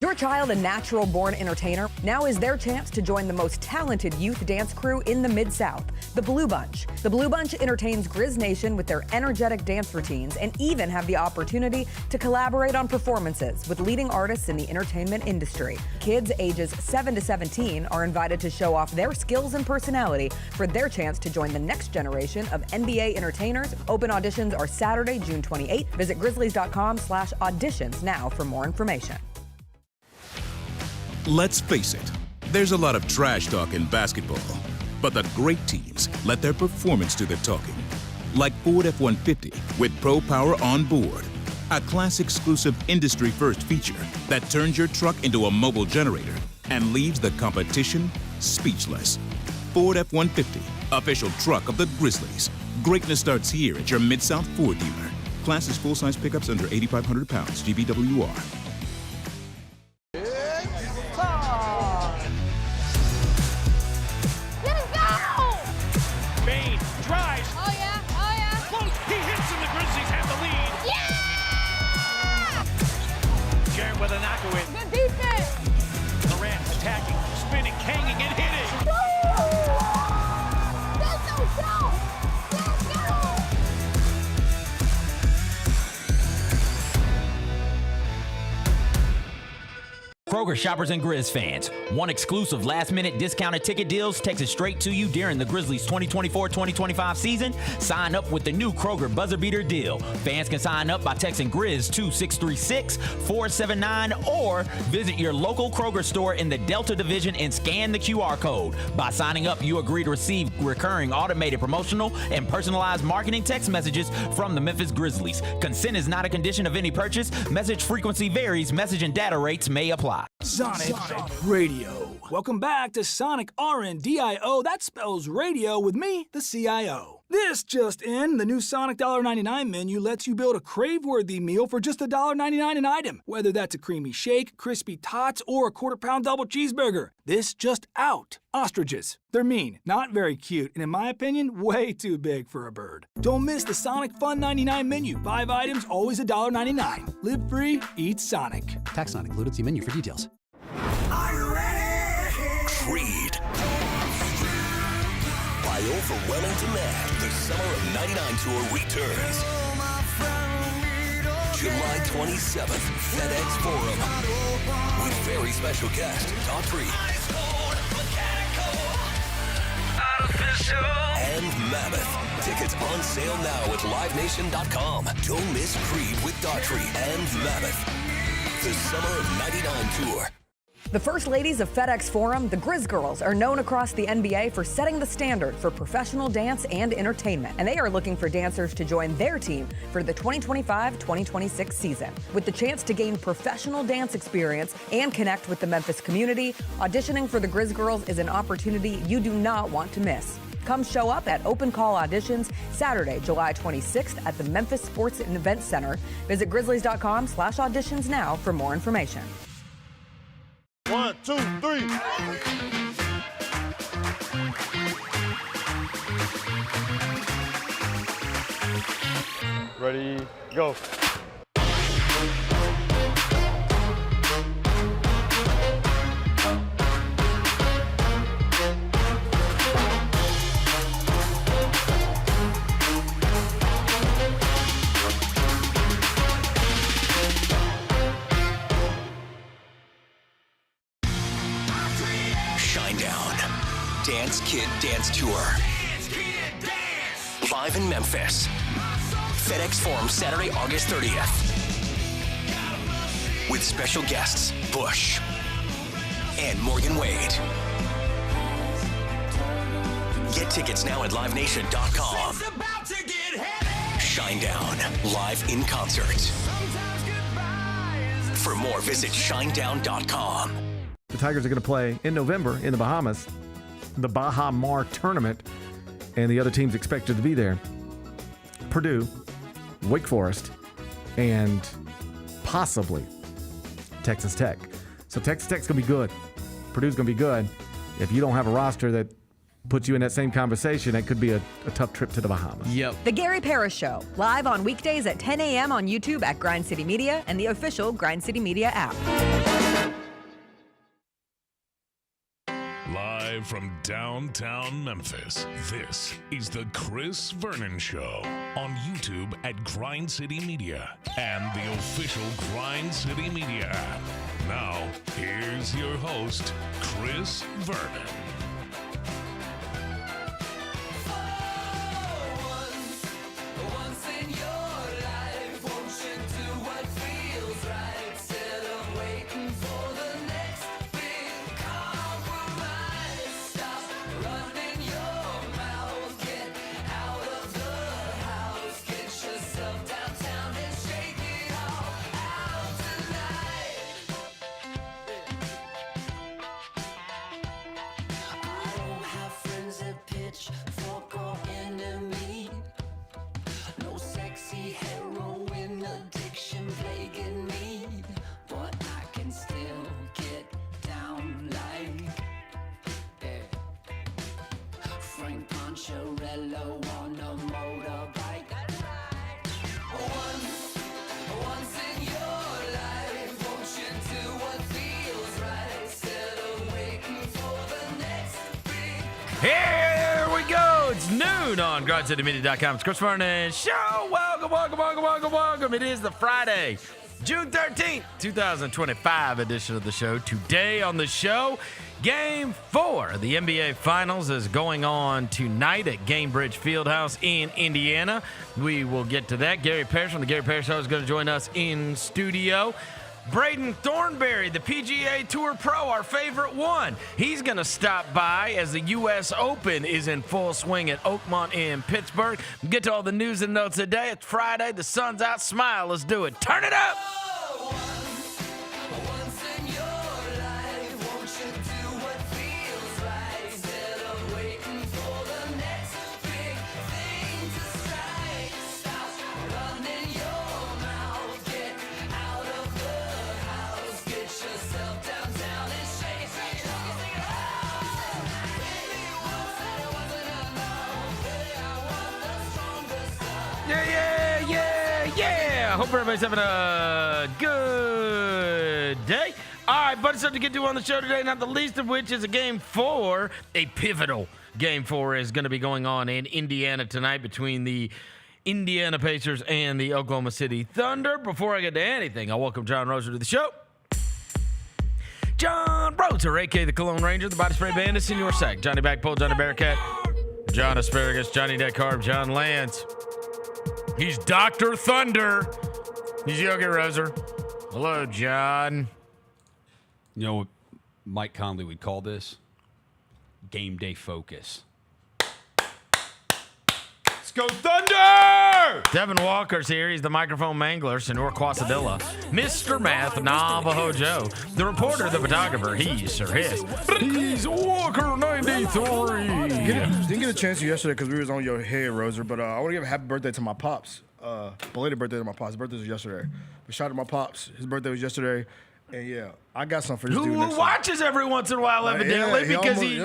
Your child a natural-born entertainer? Now is their chance to join the most talented youth dance crew in the Mid-South, the Blue Bunch. The Blue Bunch entertains Grizz Nation with their energetic dance routines and even have the opportunity to collaborate on performances with leading artists in the entertainment industry. Kids ages 7 to 17 are invited to show off their skills and personality for their chance to join the next generation of NBA entertainers. Open auditions are Saturday, June 28th. Visit grizzlies.com/auditions now for more information. Let's face it, there's a lot of trash talk in basketball, but the great teams let their performance do the talking. Like Ford F-150 with Pro Power on board, a class-exclusive industry-first feature that turns your truck into a mobile generator and leaves the competition speechless. Ford F-150, official truck of the Grizzlies. Greatness starts here at your Mid-South Ford dealer. Class is full-size pickups under 8,500 pounds, GVWR. With a knockaway. Good defense. Durant attacking, spinning, hanging, and hitting. Let's go! Let's go! Kroger shoppers and Grizz fans, one exclusive last-minute discounted ticket deals takes it straight to you during the Grizzlies 2024-2025 season. Sign up with the new Kroger Buzzer Beater deal. Fans can sign up by texting Grizz to 636-479 or visit your local Kroger store in the Delta Division and scan the QR code. By signing up, you agree to receive recurring automated promotional and personalized marketing text messages from the Memphis Grizzlies. Consent is not a condition of any purchase. Message frequency varies. Message and data rates may apply. Sonic Radio. Welcome back to Sonic RNDIO. That spells radio with me, the CIO. This just in, the new Sonic $1.99 menu lets you build a crave-worthy meal for just $1.99 an item, whether that's a creamy shake, crispy tots, or a quarter-pound double cheeseburger. This just out. Ostriches. They're mean, not very cute, and in my opinion, way too big for a bird. Don't miss the Sonic Fun 99 menu. 5 items, always $1.99. Live free, eat Sonic. Tax not included. See menu for details. Are you ready? Creed. By overwhelming demand, the Summer of '99 tour returns. July 27th, FedEx Forum. With very special guest, Daughtry. And Mammoth. Tickets on sale now at livenation.com. Don't miss Creed with Daughtry and Mammoth. The Summer of '99 tour. The First Ladies of FedEx Forum, the Grizz Girls, are known across the NBA for setting the standard for professional dance and entertainment, and they are looking for dancers to join their team for the 2025-2026 season. With the chance to gain professional dance experience and connect with the Memphis community, auditioning for the Grizz Girls is an opportunity you do not want to miss. Come show up at Open Call Auditions Saturday, July 26th at the Memphis Sports and Events Center. Visit grizzlies.com/auditions now for more information. 1, 2, 3. Ready, go. Dance Kid Dance Tour. Live in Memphis. FedEx Forum Saturday, August 30th. With special guests, Bush and Morgan Wade. Get tickets now at livenation.com. Shinedown, live in concert. For more, visit shinedown.com. The Tigers are going to play in November in the Bahamas, the Baha Mar tournament, and the other teams expected to be there. Purdue, Wake Forest, and possibly Texas Tech. So Texas Tech's going to be good. Purdue's going to be good. If you don't have a roster that puts you in that same conversation, it could be a tough trip to the Bahamas. Yep. The Gary Parrish Show, live on weekdays at 10 a.m. on YouTube at Grind City Media and the official Grind City Media app. Live from downtown Memphis, this is the Chris Vernon Show on YouTube at Grind City Media and the official Grind City Media app. Now, here's your host, Chris Vernon. Here we go. It's noon on GrindCityMedia.com. It's Chris Vernon Show. Welcome. It is the Friday, June 13th, 2025 edition of the show. Today on the show, Game 4 of the NBA Finals is going on tonight at Gainbridge Fieldhouse in Indiana. We will get to that. Gary Parrish from the Gary Parrish Show is going to join us in studio. Braden Thornberry, the PGA Tour Pro, our favorite one. He's going to stop by as the U.S. Open is in full swing at Oakmont in Pittsburgh. We'll get to all the news and notes today. It's Friday. The sun's out. Smile. Let's do it. Turn it up. I hope everybody's having a good day. All right, bunch of stuff to get to on the show today, not the least of which is a Game 4. A pivotal Game 4 is going to be going on in Indiana tonight between the Indiana Pacers and the Oklahoma City Thunder. Before I get to anything, I'll welcome John Roser to the show. John Roser, a.k.a. the Cologne Ranger, the Body Spray Bandit, Senior Sack, Johnny Backpole, Johnny Bearcat, John Asparagus, Johnny Dead Carb, John Lance. He's Dr. Thunder. He's Yogi Roser. Hello, John. You know what Mike Conley would call this? Game day focus. Let's go Thunder! Devin Walker's here. He's the microphone mangler, Senor Quasadilla. Mr. Math, Navajo Joe. The reporter, the photographer, he's Sir His. He's Walker 93. Didn't get a chance to yesterday because we was on your head, Roser, but I want to give a happy birthday to my pops. Belated birthday to my pops. His birthday was yesterday. But shout out to my pops. His birthday was yesterday. And yeah, I got something for this dude next Who watches every once in a while, evidently, because he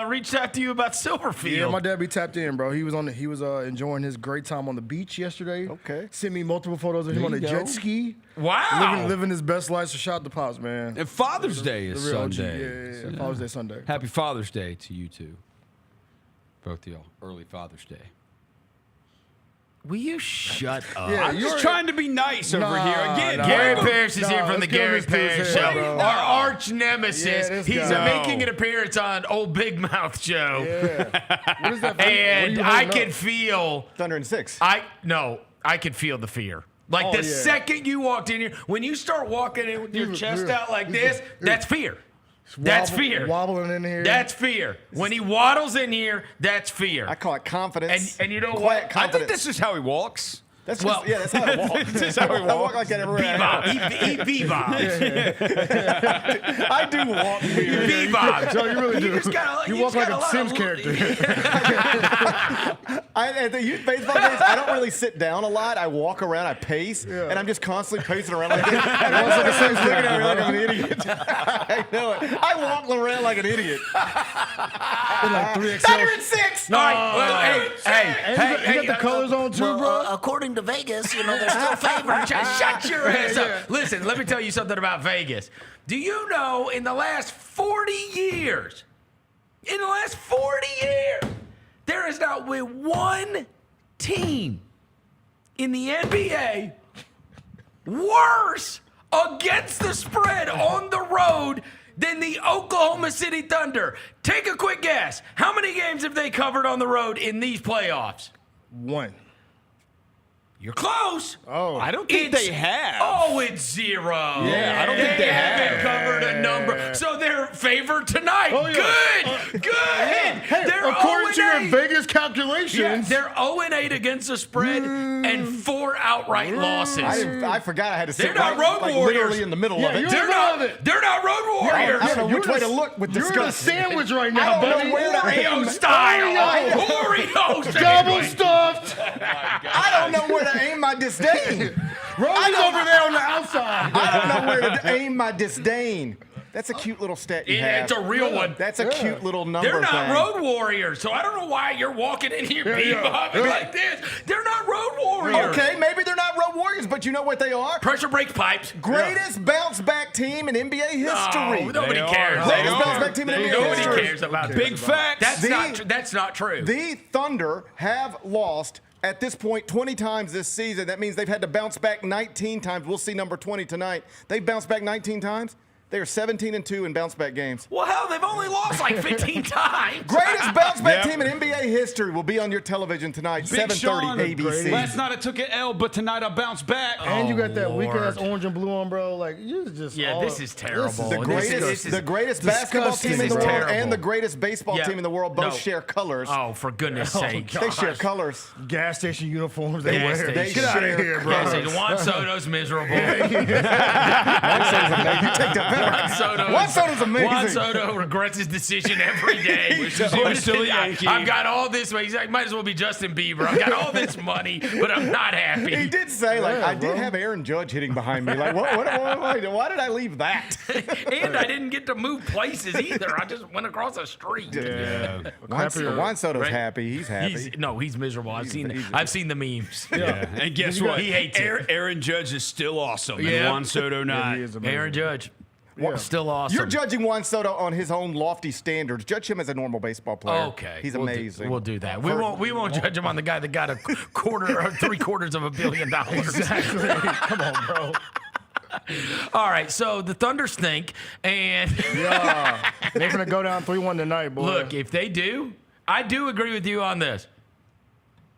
reached out to you about Silverfield. Yeah, my dad be tapped in, bro. He was enjoying his great time on the beach yesterday. Okay. Sent me multiple photos of him on a jet ski. Wow. Living his best life. So shout out to pops, man. And Father's Day is Sunday. Yeah. Father's Day Sunday. Happy Father's Day to you two. Both of y'all. Early Father's Day. Will you shut up? Yeah, I'm just trying to be nice over here. Again, Gary Parrish is here from the Gary Parrish Show. Our arch nemesis. He's making an appearance on Old Big Mouth Show. Yeah. What is that? And I can feel Thunder and Six. I can feel the fear. Like the second you walked in here, when you start walking in with your chest out like this, that's fear. That's fear. Wobbling in here. That's fear. When he waddles in here, that's fear. I call it confidence. And you know what? I think this is how he walks. That's how I walk. This is how he walks. I walk like that everywhere. He bebobs. I do walk weird. He bebobs. Joe, you really do. You walk like a Sims character. At the youth baseball games, I don't really sit down a lot. I walk around, I pace, and I'm just constantly pacing around like this. And all of a sudden, looking at me like I'm an idiot. I know it. I walk around like an idiot. Like 3XL. Thunder and Six. All right. Hey, you got the colors on too, bro? According to Vegas, they're still favored. Shut your ass up. Listen, let me tell you something about Vegas. Do you know in the last 40 years, In the last 40 years, there has not been one team in the NBA worse against the spread on the road than the Oklahoma City Thunder. Take a quick guess. How many games have they covered on the road in these playoffs? 1. You're close. Oh, I don't think they have. Oh, it's 0. Yeah, I don't think they haven't have. covered a number. So they're favored tonight. Oh, yeah. Good. Hey, They're according to your 0-8. Vegas calculations, Yeah, they're 0-8 against the spread and 4 outright losses. I forgot I had to sit They're not road warriors. literally in the middle of it. They're not road warriors. I don't know which way to look with you're disgust. in a sandwich right now, I don't buddy. know where to Oreo aim. style. Oreo style. Double stuffed. I don't know where to aim my disdain. Rollie's over there on the outside. I don't know where to aim my disdain. That's a cute little stat you have. It's a real one. That's a cute little number They're not thing. road warriors, so I don't know why you're walking in here bebopping like this. They're not road warriors. Okay, maybe they're not road warriors, but you know what they are? Pressure breaks pipes. Greatest bounce back team in NBA history. No, nobody cares. Greatest bounce back team in NBA Nobody history. cares about that. Big facts. That's not true. The Thunder have lost at this point 20 times this season. That means they've had to bounce back 19 times. We'll see number 20 tonight. They've bounced back 19 times. They are 17-2 in bounce back games. Well, hell, they've only lost like 15 times. Greatest bounce back team in NBA history will be on your television tonight, Big 7:30 Sean, ABC. Last night I took an L, but tonight I bounced back. And you got that Lord. weak ass orange and blue on, bro. Like you just this is terrible. The greatest basketball team in the world and the greatest baseball team in the world both share colors. Oh, for goodness sake. They share colors. gas station uniforms they Gas wear. station. Get out of here, bro. Gas station. Juan Soto's miserable. You take that back. Juan Soto's amazing. Juan Soto regrets his decision every day. I'm still a Yankee. I've got all this money. He's like, might as well be Justin Bieber. I've got all this money, but I'm not happy. He did say, I did have Aaron Judge hitting behind me. Like, why did I leave that? And I didn't get to move places either. I just went across a street. Yeah. Juan Soto's Right? happy. He's happy. He's miserable. I've seen the memes. Yeah. And guess what? He hates it. Aaron Judge is still awesome. Yeah. And Juan Soto not. He is amazing. Aaron Judge. Still awesome. You're judging Juan Soto on his own lofty standards. Judge him as a normal baseball player. Okay, He's we'll amazing. We'll do that. We won't judge him on the guy that got a quarter or $750 million. Exactly. Come on, bro. All right, so the Thunder stink, and They're gonna go down 3-1 tonight, boy. look, if they do, I do agree with you on this.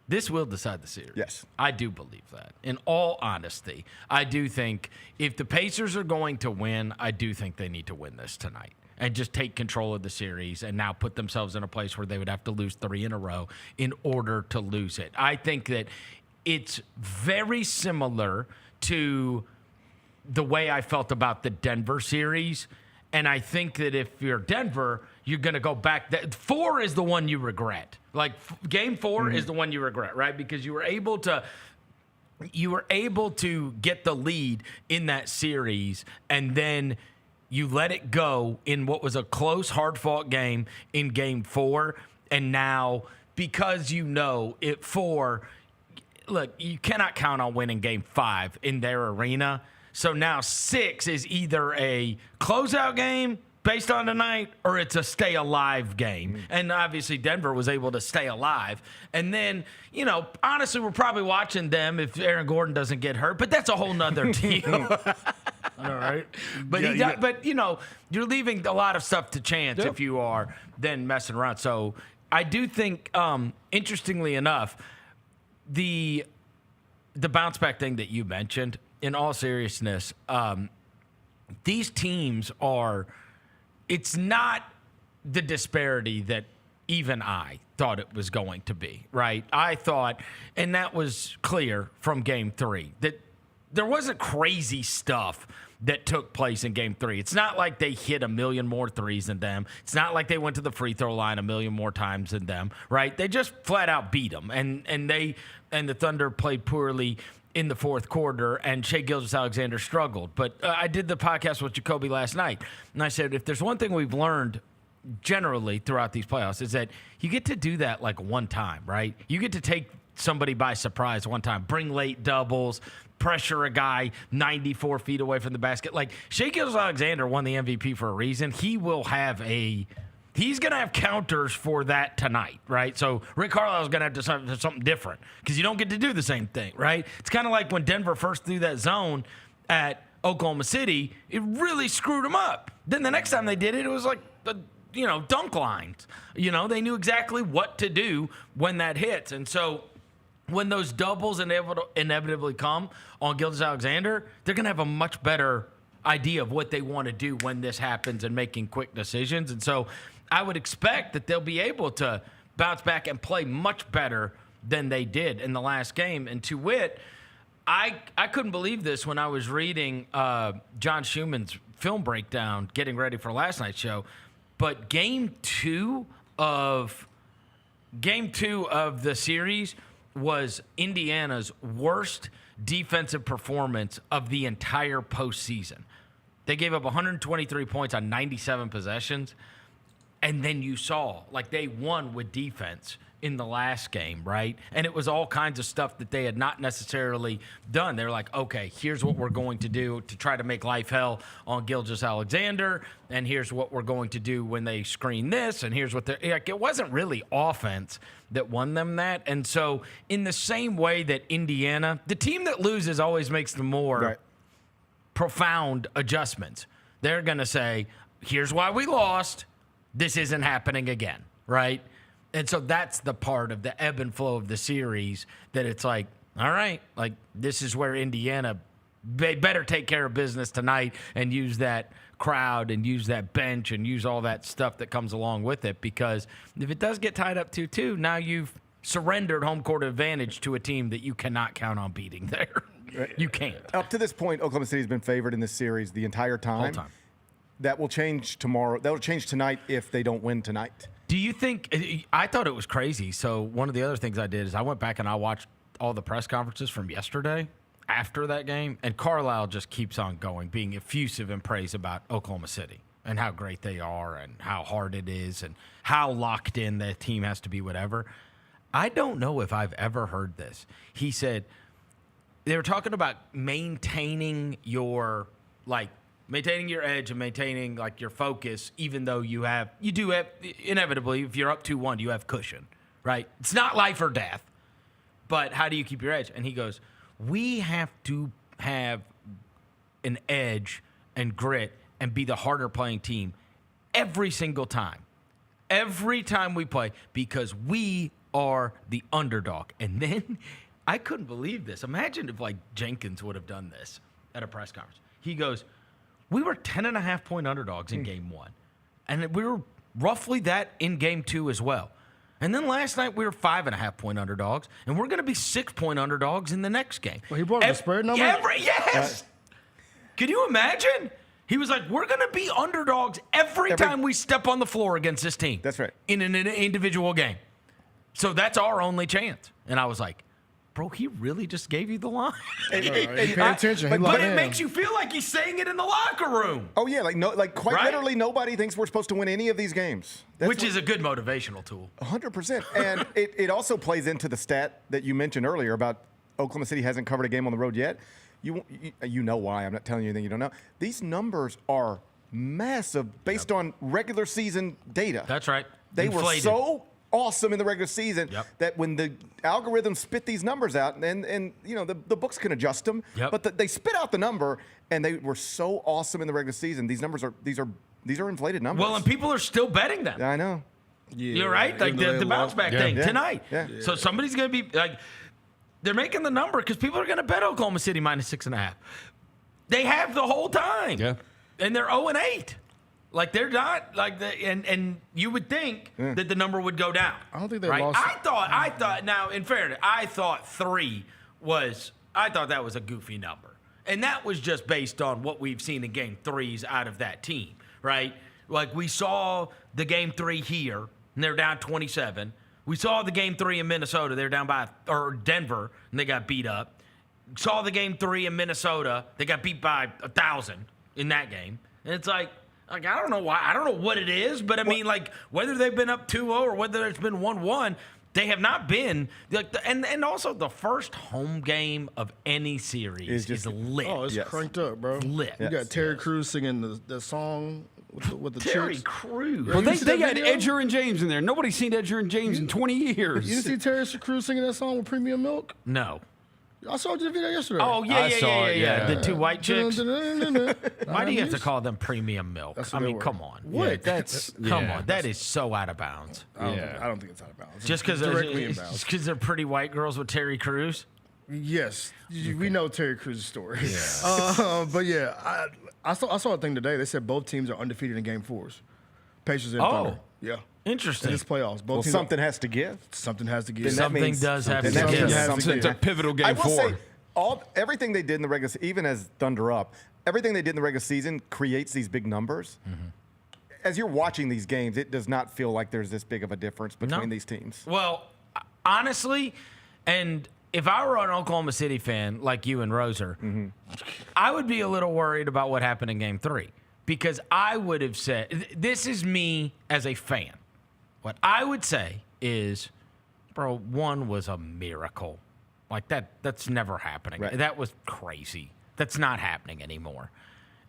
This will decide the series. Yes. I do believe that. In all honesty, I do think if the Pacers are going to win, I do think they need to win this tonight and just take control of the series and now put themselves in a place where they would have to lose 3 in a row in order to lose it. I think that it's very similar to the way I felt about the Denver series. And I think that if you're Denver, you're going to go back. 4 is the one you regret. Like game 4 is the one you regret, right? Because you were able to get the lead in that series, and then you let it go in what was a close, hard-fought game in game 4. And now, because at 4, look, you cannot count on winning game 5 in their arena. So now 6 is either a closeout game based on tonight, or it's a stay alive game. And obviously Denver was able to stay alive. And then, honestly, we're probably watching them if Aaron Gordon doesn't get hurt, but that's a whole nother deal. All right. But you're leaving a lot of stuff to chance if you are then messing around. So I do think, interestingly enough, the bounce back thing that you mentioned, in all seriousness, these teams are. It's not the disparity that even I thought it was going to be, right? I thought, and that was clear from game 3, that there wasn't crazy stuff that took place in game 3. It's not like they hit a million more threes than them. It's not like they went to the free throw line a million more times than them, right? They just flat out beat them, and the Thunder played poorly in the fourth quarter, and Shai Gilgeous-Alexander struggled. But I did the podcast with Jacoby last night, and I said, if there's one thing we've learned generally throughout these playoffs is that you get to do that like one time, right? You get to take somebody by surprise one time, bring late doubles, pressure a guy 94 feet away from the basket. Like, Shai Gilgeous-Alexander won the MVP for a reason. He will have a He's going to have counters for that tonight, right? So Rick Carlisle's going to have to do something different because you don't get to do the same thing, right? It's kind of like when Denver first threw that zone at Oklahoma City, it really screwed them up. Then the next time they did it, it was like dunk lines. They knew exactly what to do when that hits. And so when those doubles inevitably come on Gilgeous-Alexander, they're going to have a much better idea of what they want to do when this happens and making quick decisions. And so I would expect that they'll be able to bounce back and play much better than they did in the last game. And to wit, I couldn't believe this when I was reading John Schumann's film breakdown getting ready for last night's show. But game two of the series was Indiana's worst defensive performance of the entire postseason. They gave up 123 points on 97 possessions. And then you saw, they won with defense in the last game, right? And it was all kinds of stuff that they had not necessarily done. They're like, okay, here's what we're going to do to try to make life hell on Gilgeous-Alexander, and here's what we're going to do when they screen this, and here's what they're like. It wasn't really offense that won them that. And so in the same way that Indiana, the team that loses always makes the more profound adjustments. They're going to say, here's why we lost. This isn't happening again, right? And so that's the part of the ebb and flow of the series that it's like, all right, this is where Indiana better take care of business tonight and use that crowd and use that bench and use all that stuff that comes along with it. Because if it does get tied up 2-2, now you've surrendered home court advantage to a team that you cannot count on beating there. You can't. Up to this point, Oklahoma City's been favored in this series the entire time. Whole time. That will change tomorrow. That will change tonight if they don't win tonight. Do you think – I thought it was crazy. So one of the other things I did is I went back and I watched all the press conferences from yesterday after that game, and Carlisle just keeps on going, being effusive in praise about Oklahoma City and how great they are and how hard it is and how locked in the team has to be, whatever. I don't know if I've ever heard this. He said they were talking about maintaining your maintaining your edge and maintaining your focus, even though you do have inevitably, if you're up 2-1, you have cushion, right? It's not life or death, but how do you keep your edge? And he goes, we have to have an edge and grit and be the harder playing team every single time we play, because we are the underdog. And then I couldn't believe this. Imagine if Jenkins would have done this at a press conference. He goes, we were 10.5-point underdogs in game one. And we were roughly that in game two as well. And then last night we were 5.5-point underdogs, and we're going to be 6-point underdogs in the next game. Well, he brought up the spread number? Yes! Can you imagine? He was like, we're going to be underdogs every time we step on the floor against this team. That's right. In an individual game. So that's our only chance. And I was like, bro, he really just gave you the line. Pay attention. But it makes you feel like he's saying it in the locker room. Oh yeah, quite literally, nobody thinks we're supposed to win any of these games. Which is a good motivational tool. 100%. And it also plays into the stat that you mentioned earlier about Oklahoma City hasn't covered a game on the road yet. You know why? I'm not telling you anything you don't know. These numbers are massive based on regular season data. That's right. They were so awesome in the regular season that when the algorithms spit these numbers out, and the books can adjust them, but they spit out the number, and they were so awesome in the regular season. These numbers are inflated numbers. Well, and people are still betting them. I know. Yeah, you're right. The bounce back thing tonight. Yeah. So somebody's going to be they're making the number because people are going to bet Oklahoma City minus 6.5. They have the whole time. Yeah. And they're 0-8. They're not and you would think that the number would go down. I don't think they lost. I thought. Now, in fairness, I thought 3 was. I thought that was a goofy number, and that was just based on what we've seen in game 3s out of that team, right? We saw the game 3 here, and they're down 27. We saw the game 3 in Minnesota. They're down or Denver, and they got beat up. Saw the game 3 in Minnesota. They got beat by 1,000 in that game, and it's I don't know why. I don't know what it is, but I mean, whether they've been up 2-0 or whether it's been 1-1, they have not been. And also the first home game of any series is lit. Oh, it's cranked up, bro. Lit. You got Terry Crews singing the song with the Terry chicks. Crews. Well, you they see that got video? Edger and James in there. Nobody's seen Edger and James in 20 years. You didn't see Terry Crews singing that song with Premium Milk? No. I saw the video yesterday. Oh, I saw it, yeah. The two white chicks. Why do you have to That's call them premium milk? That's I what they mean, were. come on. What? Yeah, that's come on. That is so out of bounds. I don't think it's out of bounds. Just because directly in bounds. they're pretty white girls with Terry Crews. Yes, we know Terry Crews' story. Yeah. But yeah, I saw a thing today. They said both teams are undefeated in Game 4s. Pacers and Thunder. Yeah. Interesting. In this playoffs. Both Well, teams something has to give. Something has to give. Then that Something means- does have to then that give. means Yeah. something- It's a pivotal Game I will 4. say, everything they did in the regular season, even as Thunder up, everything they did in the regular season creates these big numbers. Mm-hmm. As you're watching these games, it does not feel like there's this big of a difference between these teams. Well, honestly, and if I were an Oklahoma City fan like you and Roser, I would be a little worried about what happened in Game 3 because I would have said, this is me as a fan. What I would say is, bro, 1 was a miracle. Like that's never happening. Right. That was crazy. That's not happening anymore.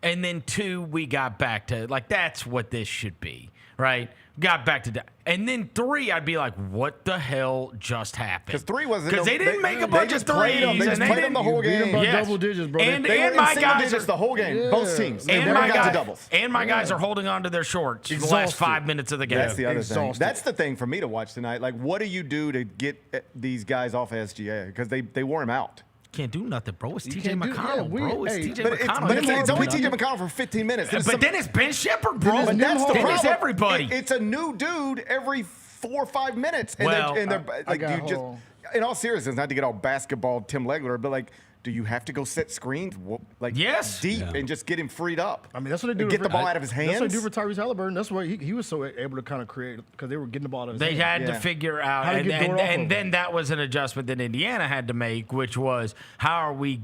And then 2, we got back to, like, that's what this should be, right? Got back to that. And then 3, I'd be like, what the hell just happened? Because 3 wasn't. Because they didn't make a bunch of threes. They just played them the whole Beat them game. by Yes. double digits, bro. And They were in my single guys digits are, the whole game. Both teams. They and never my got guys, to doubles. and my guys are holding on to their shorts the last 5 minutes of the game. That's the other thing. Exhausted. That's the thing for me to watch tonight. Like, what do you do to get these guys off SGA? Because they wore him out. Can't do nothing, bro. It's TJ can't do- McConnell, yeah, bro. It's TJ But McConnell. it's only TJ McConnell for 15 minutes. But then it's Ben Shepherd, bro. But that's the Then problem. it's everybody. It's a new dude every 4 or 5 minutes. And Well, they're like, got you just, whole- in all seriousness, not to get all basketball Tim Legler, but like, do you have to go set screens like Yes. deep and just get him freed up? I mean, that's what they do. And get the ball out of his hands. That's what they do for Tyrese Halliburton. That's why he was so able to kind of create because they were getting the ball out of his They hands. had to figure out, How to and, get Dort off of and him. then that was an adjustment that Indiana had to make, which was how are we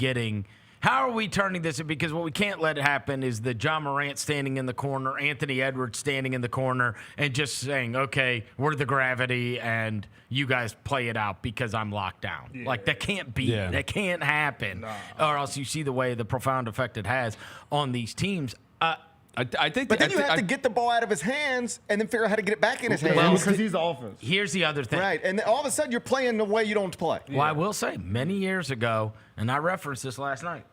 turning this? Because what we can't let happen is the John Morant standing in the corner, Anthony Edwards standing in the corner, and just saying, okay, we're the gravity, and you guys play it out because I'm locked down. Yeah. Like, that can't be. Yeah. That can't happen. Or else you see the way the profound effect it has on these teams. I think. But then you have to get the ball out of his hands and then figure out how to get it back in his hands. Well, because he's the offense. Here's the other thing. Right, and then all of a sudden you're playing the way you don't play. Well, I will say, many years ago, and I referenced this last night,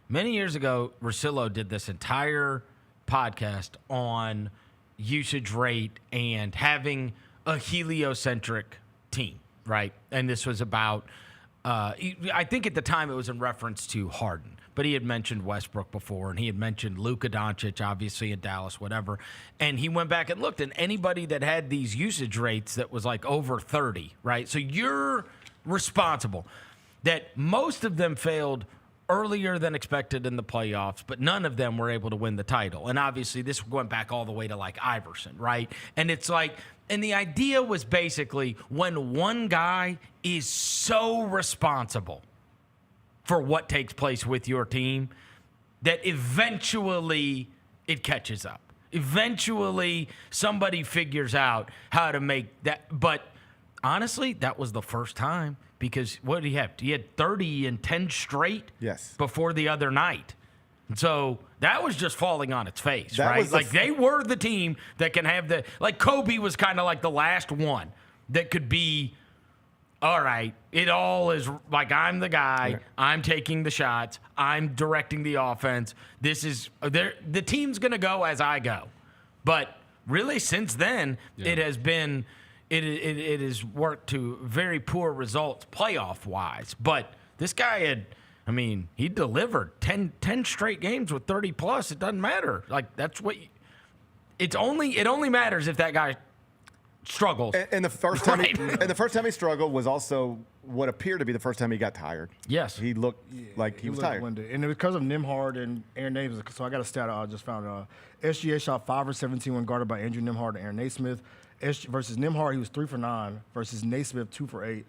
many years ago, Russillo did this entire podcast on usage rate and having a heliocentric team, right? And this was about, I think at the time it was in reference to Harden, but he had mentioned Westbrook before, and he had mentioned Luka Doncic, obviously, in Dallas, whatever. And he went back and looked, and anybody that had these usage rates that was like over 30, right? So you're responsible. That most of them failed earlier than expected in the playoffs, but none of them were able to win the title. And obviously, this went back all the way to like Iverson, right? And it's like, and the idea was basically when one guy is so responsible for what takes place with your team, that eventually it catches up. Eventually, somebody figures out how to make that. But honestly, that was the first time because what did he have? He had 30 and 10 straight before the other night. So that was just falling on its face, That right? was the Like they were the team that can have the, like Kobe was kind of like the last one that could be, all right, it all is like I'm the guy, I'm taking the shots, I'm directing the offense. This is, the team's going to go as I go. But really since then, it has been, it has worked to very poor results playoff-wise. But this guy had, I mean, he delivered 10 straight games with 30-plus. It doesn't matter. Like, that's what it only matters if that guy struggles. And the first time the first time he struggled was also what appeared to be the first time he got tired. Yes. He looked like he was tired. Winded. And because of Nembhard and Aaron Naismith, so I got a stat I just found. SGA shot 5 for 17 when guarded by Andrew Nembhard and Aaron Naismith. Versus Nembhard, he was 3 for 9. Versus Naismith, 2 for 8.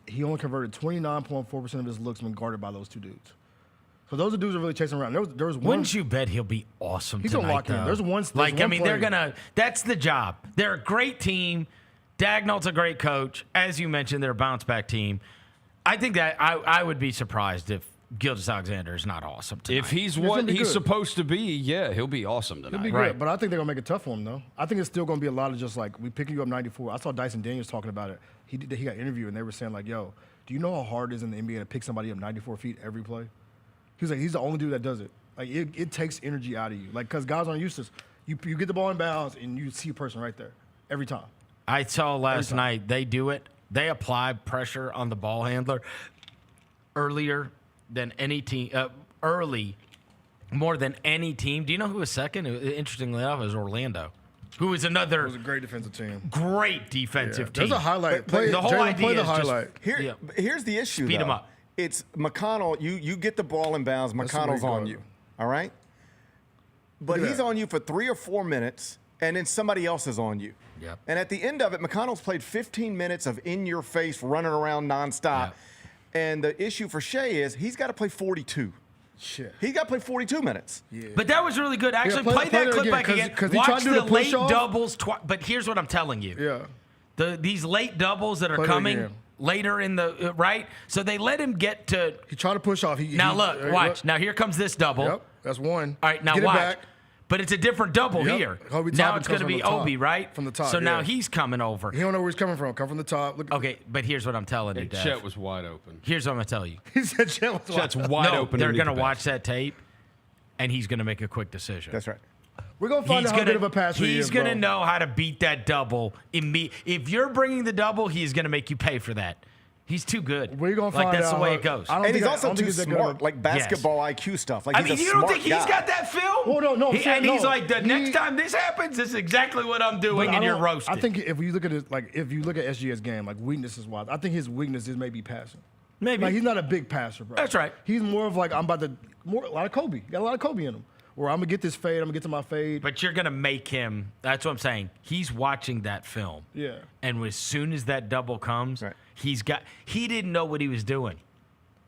He only converted 29.4% of his looks when guarded by those two dudes. So those are dudes that are really chasing around. There was one. Wouldn't you bet he'll be awesome He's tonight, gonna lock in. though? There's one I mean, they're play. gonna. That's the job. They're a great team. Dagnall's a great coach, as you mentioned. They're a bounce back team. I think that I would be surprised Gilgeous-Alexander is not awesome tonight. If he's what he's supposed to be, yeah, he'll be awesome tonight. He'll be good, but I think they're going to make it tough for him, though. I think it's still going to be a lot of just like, we picking you up 94. I saw Dyson Daniels talking about it. He got interviewed, and they were saying, like, yo, do you know how hard it is in the NBA to pick somebody up 94 feet every play? He was like, he's the only dude that does it. Like, it takes energy out of you. Like, because guys aren't used to this. You get the ball in bounds, and you see a person right there every time. I saw last night, they do it. They apply pressure on the ball handler earlier than any team, more than any team. Do you know who was second? Interestingly enough, it was Orlando, who is another. It was a great defensive team. Great defensive team. There's a highlight. The whole idea play the is highlight. Here's the issue. Speed though. him up. It's McConnell. You get the ball in bounds. McConnell's on you. All right. But he's on you for 3 or 4 minutes, and then somebody else is on you. Yep. And at the end of it, McConnell's played 15 minutes of in-your-face, running around nonstop. Yep. And the issue for Shea is he's got to play 42. Shit. He got to play 42 minutes. Yeah. But that was really good. Actually, play that clip again, back again. Cause Watch the late off. doubles. But here's what I'm telling you. Yeah. These late doubles that are coming later in the right. So they let him get to. He tried to push off. Look, watch. Now here comes this double. Yep, that's one. All right, now Get watch. It back. But it's a different double here. Now it's going to be Obi, right? From the top. So now he's coming over. He don't know where he's coming from. Come from the top. Look. Okay, but here's what I'm telling you, Dev. Chet was wide open. Here's what I'm going to tell you. He said Chet's wide open. They're going to watch that tape, and he's going to make a quick decision. That's right. We're going to find out how good of a passer he is, He's going to know how to beat that double. If you're bringing the double, he's going to make you pay for that. He's too good. We're gonna find out. That's the way it goes. And he's also too smart, like basketball IQ stuff. Like, you don't think he's got that film? Hold on, no. He's like, the next time this happens, this is exactly what I'm doing, and you're roasted. I think if you look at it, like if you look at SGA's game, like weaknesses wise, I think his weakness is maybe passing. Maybe. Like he's not a big passer, bro. That's right. He's more of like a lot of Kobe. Got a lot of Kobe in him. Where I'm gonna get this fade, I'm gonna get to my fade. But you're gonna make him. That's what I'm saying. He's watching that film. Yeah. And as soon as that double comes, he didn't know what he was doing.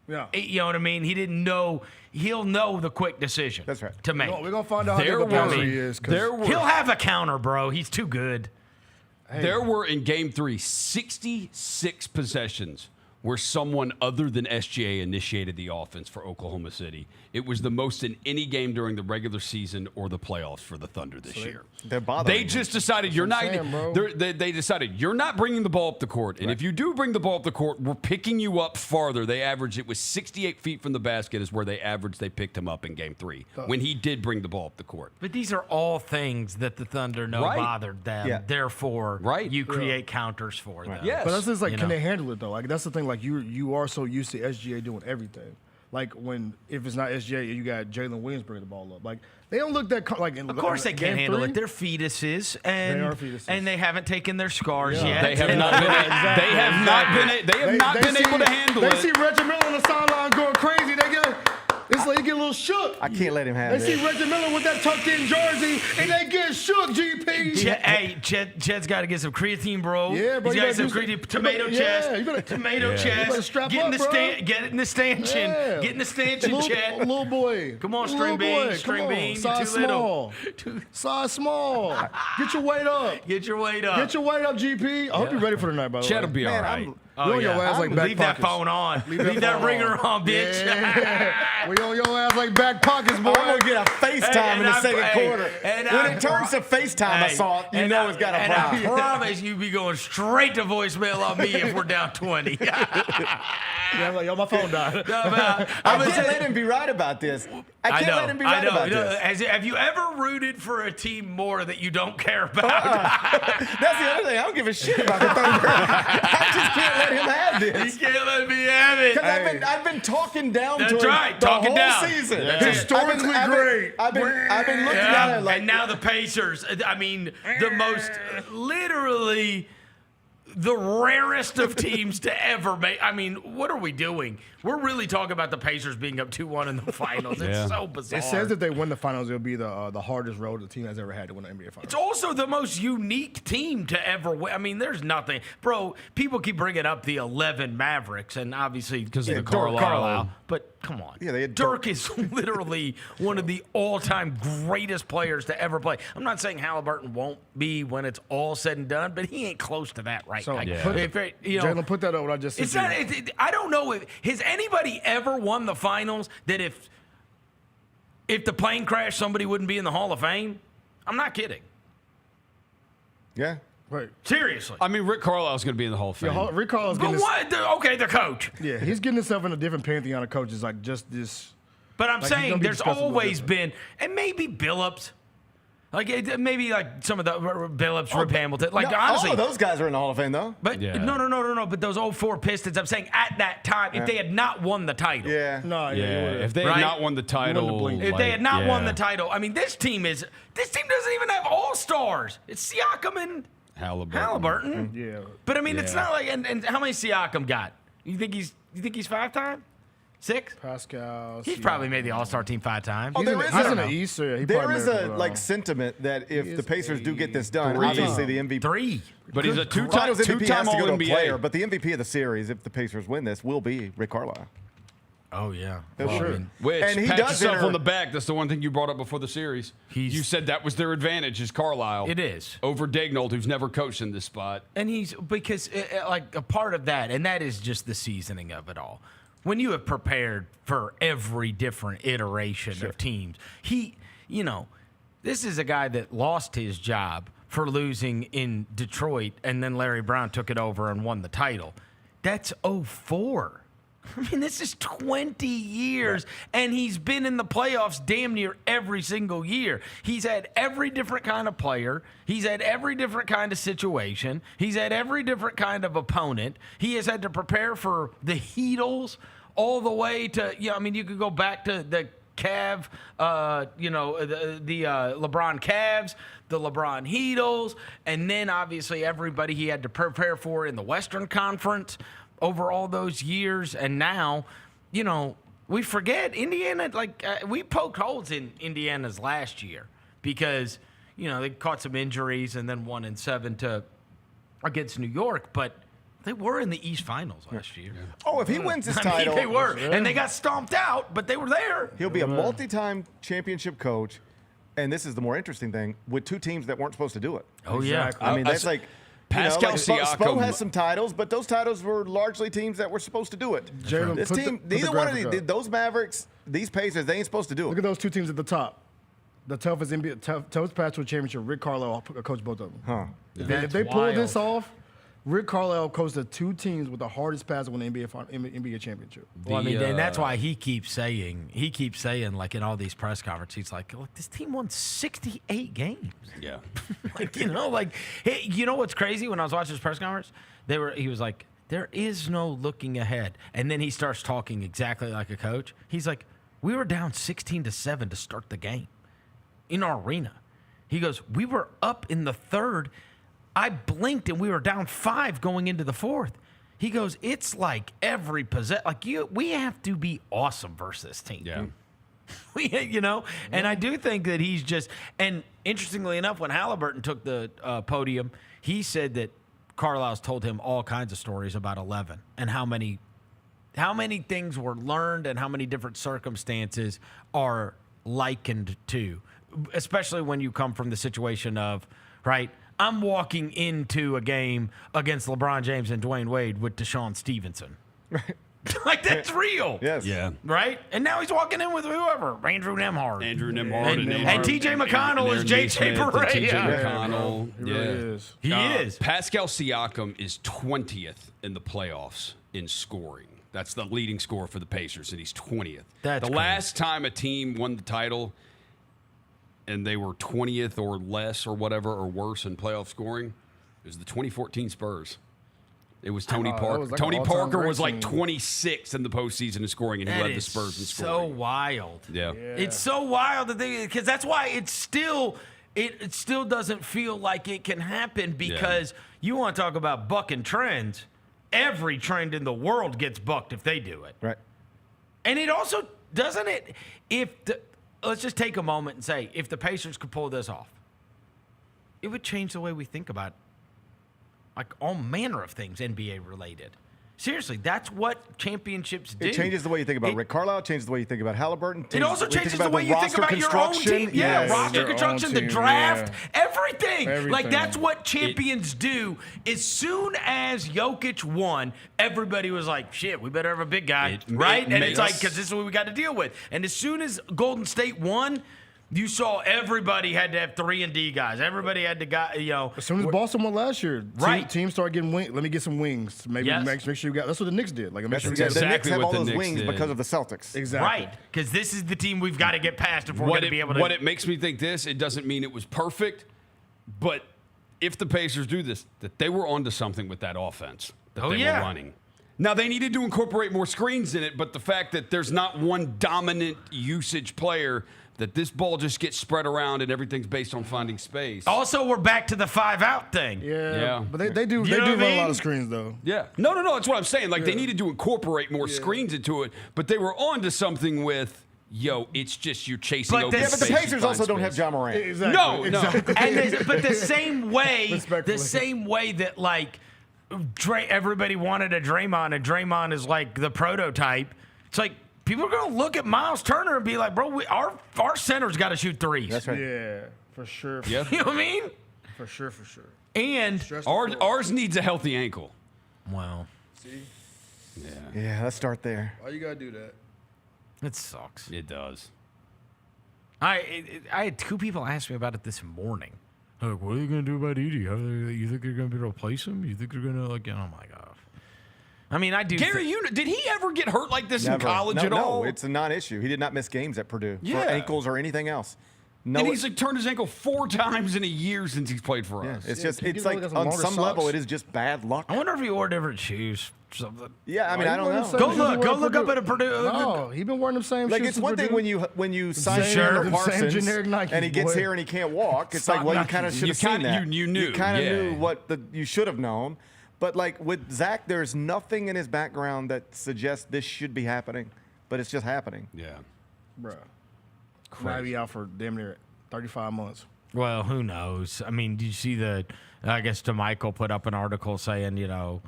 Yeah. You know what I mean? He didn't know. He'll know the quick decision. That's right. To make. We're gonna find out how good of a passer he is. He'll have a counter, bro. He's too good. Hey. There were in Game 3 66 possessions where someone other than SGA initiated the offense for Oklahoma City. It was the most in any game during the regular season or the playoffs for the Thunder this year. They're bothering. They just decided you're not. They decided you're not bringing the ball up the court, and if you do bring the ball up the court, we're picking you up farther. They averaged it was 68 feet from the basket is where they averaged. They picked him up in Game 3 when he did bring the ball up the court. But these are all things that the Thunder know bothered them. Yeah. Therefore, you create counters for them. Yes. But that's just like, can they handle it though? Like that's the thing. Like you are so used to SGA doing everything. Like if it's not SGA, you got Jaylon Williams bringing the ball up. Like they don't look that like. Of course they can't handle it. They're fetuses, and they are fetuses. And they haven't taken their scars yet. They have not been. They have not been able to handle it. They see Reggie Miller on the sideline going crazy. It's like you get a little shook. I can't let him have They see Reggie Miller with that tucked-in jersey, and they get shook, GP. Chet's got to get some creatine, bro. Yeah, bro. He's got to get some creatine. Tomato chest. Tomato chest. You better strap get up, Get it in the stanchion. Yeah. Get in the stanchion, Chet. Little boy. Come on, string bean. String bean. Size small. Size small. Get your weight up. Get your weight up. Get your weight up, GP. I hope you're ready for tonight, by the way. Chet will be all right. We on your ass like back Leave pockets. that phone on. Leave that ringer on, bitch. Yeah. We on your ass like back pockets, boy. I'm going to get a FaceTime in the second quarter. When it turns to FaceTime, I saw it. You know it's got a problem. I promise you be going straight to voicemail on me if we're down 20. Yeah, I'm like, yo, my phone died. I can't let him be right about this. I can't let him be right about this. Have you ever rooted for a team more that you don't care about? That's the other thing. I don't give a shit about the Thunder. I just can't let him have this. You can't let me have it. Because I've been talking down to him the whole season. Yeah. Historically great. I've been looking at it like. And now the Pacers. I mean, the most literally the rarest of teams to ever make. I mean, what are we doing? We're really talking about the Pacers being up 2-1 in the finals. It's so bizarre. It says that they win the finals, it'll be the hardest road the team has ever had to win the NBA finals. It's also the most unique team to ever win. I mean, there's nothing. Bro, people keep bringing up the 11 Mavericks, and obviously because of the Carlisle. But come on. Yeah, they had Dirk is literally one of the all-time greatest players to ever play. I'm not saying Halliburton won't be when it's all said and done, but he ain't close to that right now. Jalen, put that up what I just said. I don't know if his anybody ever won the finals that if the plane crashed, somebody wouldn't be in the Hall of Fame? I'm not kidding. Yeah. Right. Seriously. I mean, Rick Carlisle's going to be in the Hall of Fame. Yeah, Rick Carlisle's But getting what? Okay, the coach. Yeah, he's getting himself in a different pantheon of coaches, like just this. But I'm like, saying there's always been, and maybe Billups. Maybe some of the Billups, Rip Hamilton. Honestly. All of those guys are in the Hall of Fame, though. But no. But those 04 Pistons, I'm saying at that time, if they had not won the title. Yeah. No, if they had not won the title. If they had not won the title, I mean, this team doesn't even have all-stars. It's Siakam and Halliburton. Yeah. But I mean, it's not like, and how many Siakam got? You think he's 5-time? 6? Pascal. He's probably made the All-Star team 5 times. He's in the East. So yeah, there is a sentiment that if the Pacers do get this done, obviously the MVP. 3. But he's a Finals MVP has to go to a All-NBA. player, but the MVP of the series, if the Pacers win this, will be Rick Carlisle. Oh, yeah. Sure. Which, and he pat does yourself on the back. That's the one thing you brought up before the series. You said that was their advantage is Carlisle. It is. Over Daigneault, who's never coached in this spot. And because a part of that, and that is just the seasoning of it all. When you have prepared for every different iteration of teams, this is a guy that lost his job for losing in Detroit, and then Larry Brown took it over and won the title. That's 04. I mean, this is 20 years, and he's been in the playoffs damn near every single year. He's had every different kind of player. He's had every different kind of situation. He's had every different kind of opponent. He has had to prepare for the Heatles all the way to, you could go back to the Cav, the LeBron Cavs, the LeBron Heatles, and then obviously everybody he had to prepare for in the Western Conference over all those years. And now, we forget Indiana, we poked holes in Indiana's last year because, they caught some injuries and then 1-7 against New York, but they were in the East Finals last year. Oh, if he wins this title. They were, and they got stomped out, but they were there. He'll be a multi-time championship coach, and this is the more interesting thing, with 2 teams that weren't supposed to do it. Oh, yeah. I mean, that's like... Pascal Spo Siakam has some titles, but those titles were largely teams that were supposed to do it. Jaylon, this team, neither one of those Mavericks, these Pacers, they ain't supposed to do it. Look at those 2 teams at the top. The toughest path to a championship. Rick Carlisle coached both of them. Huh? If they pull this off, Rick Carlisle coached the 2 teams with the hardest path to win the NBA championship. Well, and that's why he keeps saying, like in all these press conferences, he's like, look, this team won 68 games. Yeah. Hey, you know what's crazy? When I was watching his press conference, he was like, there is no looking ahead. And then he starts talking exactly like a coach. He's like, we were down 16-7 to start the game in our arena. He goes, we were up in the 3rd. I blinked and we were down 5 going into the 4th. He goes, it's like every we have to be awesome versus this team. Yeah. And I do think that he's just, and interestingly enough, when Halliburton took the podium, he said that Carlisle's told him all kinds of stories about 11 and how many things were learned and how many different circumstances are likened to, especially when you come from the situation of, right, I'm walking into a game against LeBron James and Dwayne Wade with Deshaun Stevenson. Right. That's real. Yes. Yeah. Right? And now he's walking in with whoever. Andrew Nemhard. And T.J. McConnell is J.J. Barea. T.J. McConnell. He really is. He is. Pascal Siakam is 20th in the playoffs in scoring. That's the leading scorer for the Pacers, and he's 20th. That's crazy. Last time a team won the title and they were 20th or less or whatever or worse in playoff scoring, it was the 2014 Spurs. It was Tony Parker. Like Tony Parker was like 26th in the postseason in scoring, and he led the Spurs in scoring. So wild. Yeah. It's so wild because that's why it still doesn't feel like it can happen because you want to talk about bucking trends. Every trend in the world gets bucked if they do it. Right. And it also doesn't it let's just take a moment and say, if the Pacers could pull this off, it would change the way we think about like all manner of things NBA related. Seriously, that's what championships do. It changes the way you think about Rick Carlisle. It changes the way you think about Halliburton. It also changes the way you think about your own team. Yeah, roster construction, the draft, everything. Like, that's what champions do. As soon as Jokic won, everybody was like, shit, we better have a big guy, right? And it's like, because this is what we got to deal with. And as soon as Golden State won, you saw everybody had to have 3-and-D guys. Everybody had to got, As soon as Boston won last year, teams started getting wings. Let me get some wings. Maybe make sure you got. That's what the Knicks did. Like, make sure you got. The Knicks have all those wings because of the Celtics. Exactly. Right, because this is the team we've got to get past if we're going to be able to. What it makes me think it doesn't mean it was perfect, but if the Pacers do this, that they were onto something with that offense that they were running. Now, they needed to incorporate more screens in it, but the fact that there's not one dominant usage player, that this ball just gets spread around and everything's based on finding space. Also, we're back to the 5-out thing. Yeah. But they do run a lot of screens, though. Yeah. No, that's what I'm saying. Like, they needed to incorporate more screens into it, but they were on to something with, it's just you're chasing open space. But the Pacers also don't have Ja Morant. Exactly. No. And but the same way that, like, everybody wanted a Draymond, and Draymond is, like, the prototype. It's like, people are going to look at Miles Turner and be like, bro, our center's got to shoot threes. That's right. Yeah, for sure. Yeah. You know what I mean? For sure. And ours needs a healthy ankle. Wow. See? Yeah, let's start there. Why you got to do that? It sucks. It does. I had two people ask me about it this morning. Like, what are you going to do about Edie? You think you're going to be able to replace him? You think you're going to, like, oh, my God. I mean, I do. Gary, did he ever get hurt like this in college at all? No, it's a non-issue. He did not miss games at Purdue for ankles or anything else. No, and he's like turned his ankle 4 times in a year since he's played for us. It's like on some level, it is just bad luck. I wonder if he wore different shoes. Something. Yeah, I mean, I don't know. Go look up at a Purdue. No, he's been wearing the same shoes. Like, it's one thing when you sign Chandler Parsons Nikes, and he gets here and he can't walk. It's like, well, you kind of should have seen that. You knew. You kind of knew what you should have known. But, like, with Zach, there's nothing in his background that suggests this should be happening. But it's just happening. Yeah. Bruh. Might be out for damn near 35 months. Well, who knows? I mean, did you see I guess DeMichael put up an article saying, you don't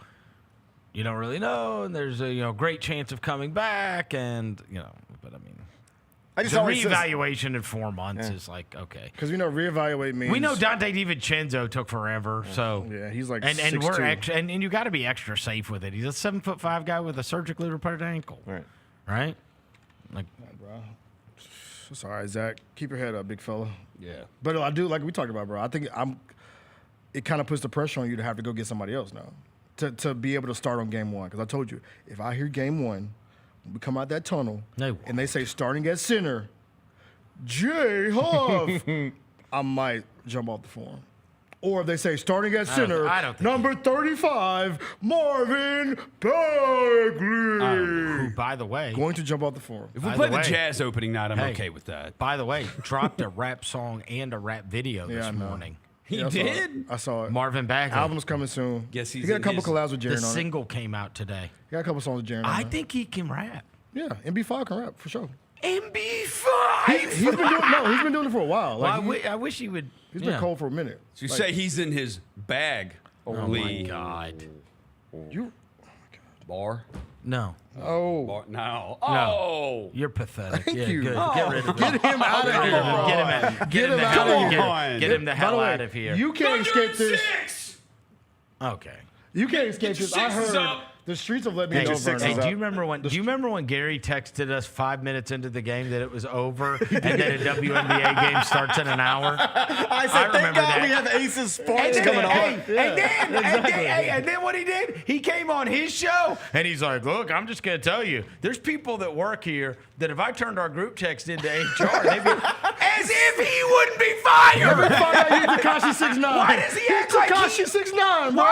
really know, and there's a, great chance of coming back, and, but I mean. The reevaluation in 4 months is like, okay. Because reevaluate means. We know Dante DiVincenzo took forever, so. Yeah, he's like and 6'2". we're extra, and you got to be extra safe with it. He's a 7'5" guy with a surgically repaired ankle. Right? Like, bro. It's all right, Zach. Keep your head up, big fella. Yeah. But I do, like we talked about, bro. I think it kind of puts the pressure on you to have to go get somebody else now to be able to start on game one. Because I told you, if I hear game one, we come out that tunnel, and they say starting at center, Jay Huff, I might jump off the form. Or if they say starting at center, number 35, Marvin Bagley. Who, by the way, going to jump off the form. If we play the Jazz opening night, I'm okay with that. By the way, dropped a rap song and a rap video this morning. He did? I saw it. Marvin Bagley. Album's coming soon. Guess he got a couple collabs with Jaylon. The single came out today. He got a couple songs with Jaylon. I think he can rap. Yeah, MB5 can rap for sure. MB5. He's been doing it for a while. Like, I wish he would. He's been cold for a minute. So you say he's in his bag? Oh my God. You. Bar? No. Oh. Bar? No. Oh. You're pathetic. Thank you. Good. Get rid of him. Get him out of here. Get him out of here. Get him the hell out of here. You can't escape this. Okay. You can't escape this. I heard the streets have let me know. Hey, do you remember when Gary texted us 5 minutes into the game that it was over and that a WNBA game starts in an hour? I said, thank God we have Aces Sports coming on. And then what he did, he came on his show and he's like, look, I'm just going to tell you, there's people that work here that if I turned our group text into HR, they'd be as if he wouldn't be fired. Never find out you're Tekashi 6'9". Why does he act like Tekashi 6'9", bro?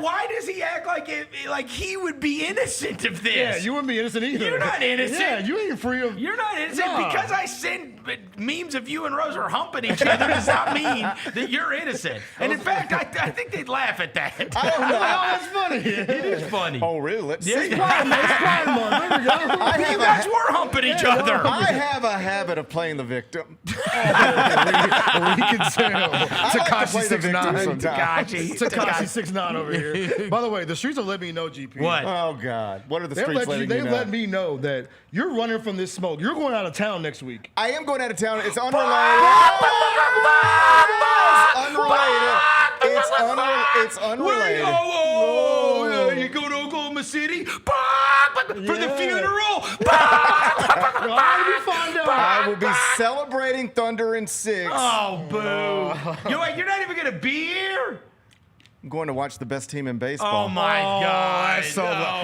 Why does he act like he would be innocent of this? Yeah, you wouldn't be innocent either. You're not innocent. Yeah, you ain't free of. You're not innocent because I send memes of you and Rose are humping each other does not mean that you're innocent. And in fact, I think they'd laugh at that. I don't know. Oh, it's funny. It is funny. Oh, really? Let's see. It's Pride Month. There we go. You guys were humping each other. I have a habit of playing the victim. We can tell. Tekashi 6'9". Tekashi 6'9" over here. By the way, the streets will let me know, GP. What? Oh, God. What are the streets letting you know? They've let me know that you're running from this smoke. You're going out of town next week. I am going out of town. It's unrelated. It's unrelated. Oh, you go to Oklahoma City for the funeral. I will be celebrating Thunder in 6. Oh, boo. You're not even going to be here? I'm going to watch the best team in baseball. Oh, my God.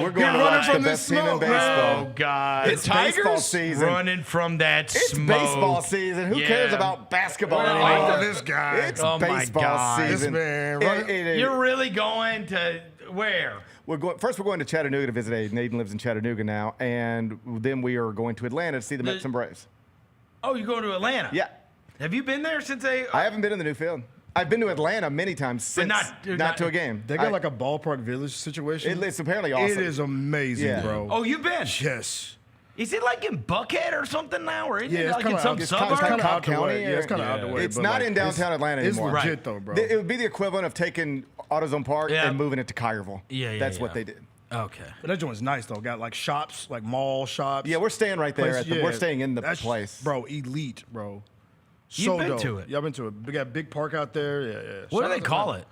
We're going to watch the best team in baseball. Oh, God. It's baseball season. Running from that smoke. It's baseball season. Who cares about basketball anymore? Oh, this guy. It's baseball season. This man. You're really going to where? We're going to Chattanooga to visit Aiden. Aiden lives in Chattanooga now. And then we are going to Atlanta to see the Mets and Braves. Oh, you're going to Atlanta? Yeah. Have you been there since I haven't been in the new field. I've been to Atlanta many times since, not to a game. They got like a ballpark village situation. It's apparently awesome. It is amazing, bro. Oh, you've been? Yes. Is it like in Buckhead or something now? Or is it it's like in some suburb? It's kind of out the County. way. Yeah, it's kind of out the way. It's not in downtown Atlanta anymore. It's legit, though, bro. It would be the equivalent of taking AutoZone Park and moving it to Collierville. That's what they did. Okay. But that joint's nice, though. Got like shops, like mall shops. Yeah, we're staying right there. We're staying in the place. Bro, elite, bro. You've been to it? Yeah, I've been to it. We got a big park out there. Yeah. What do they call it?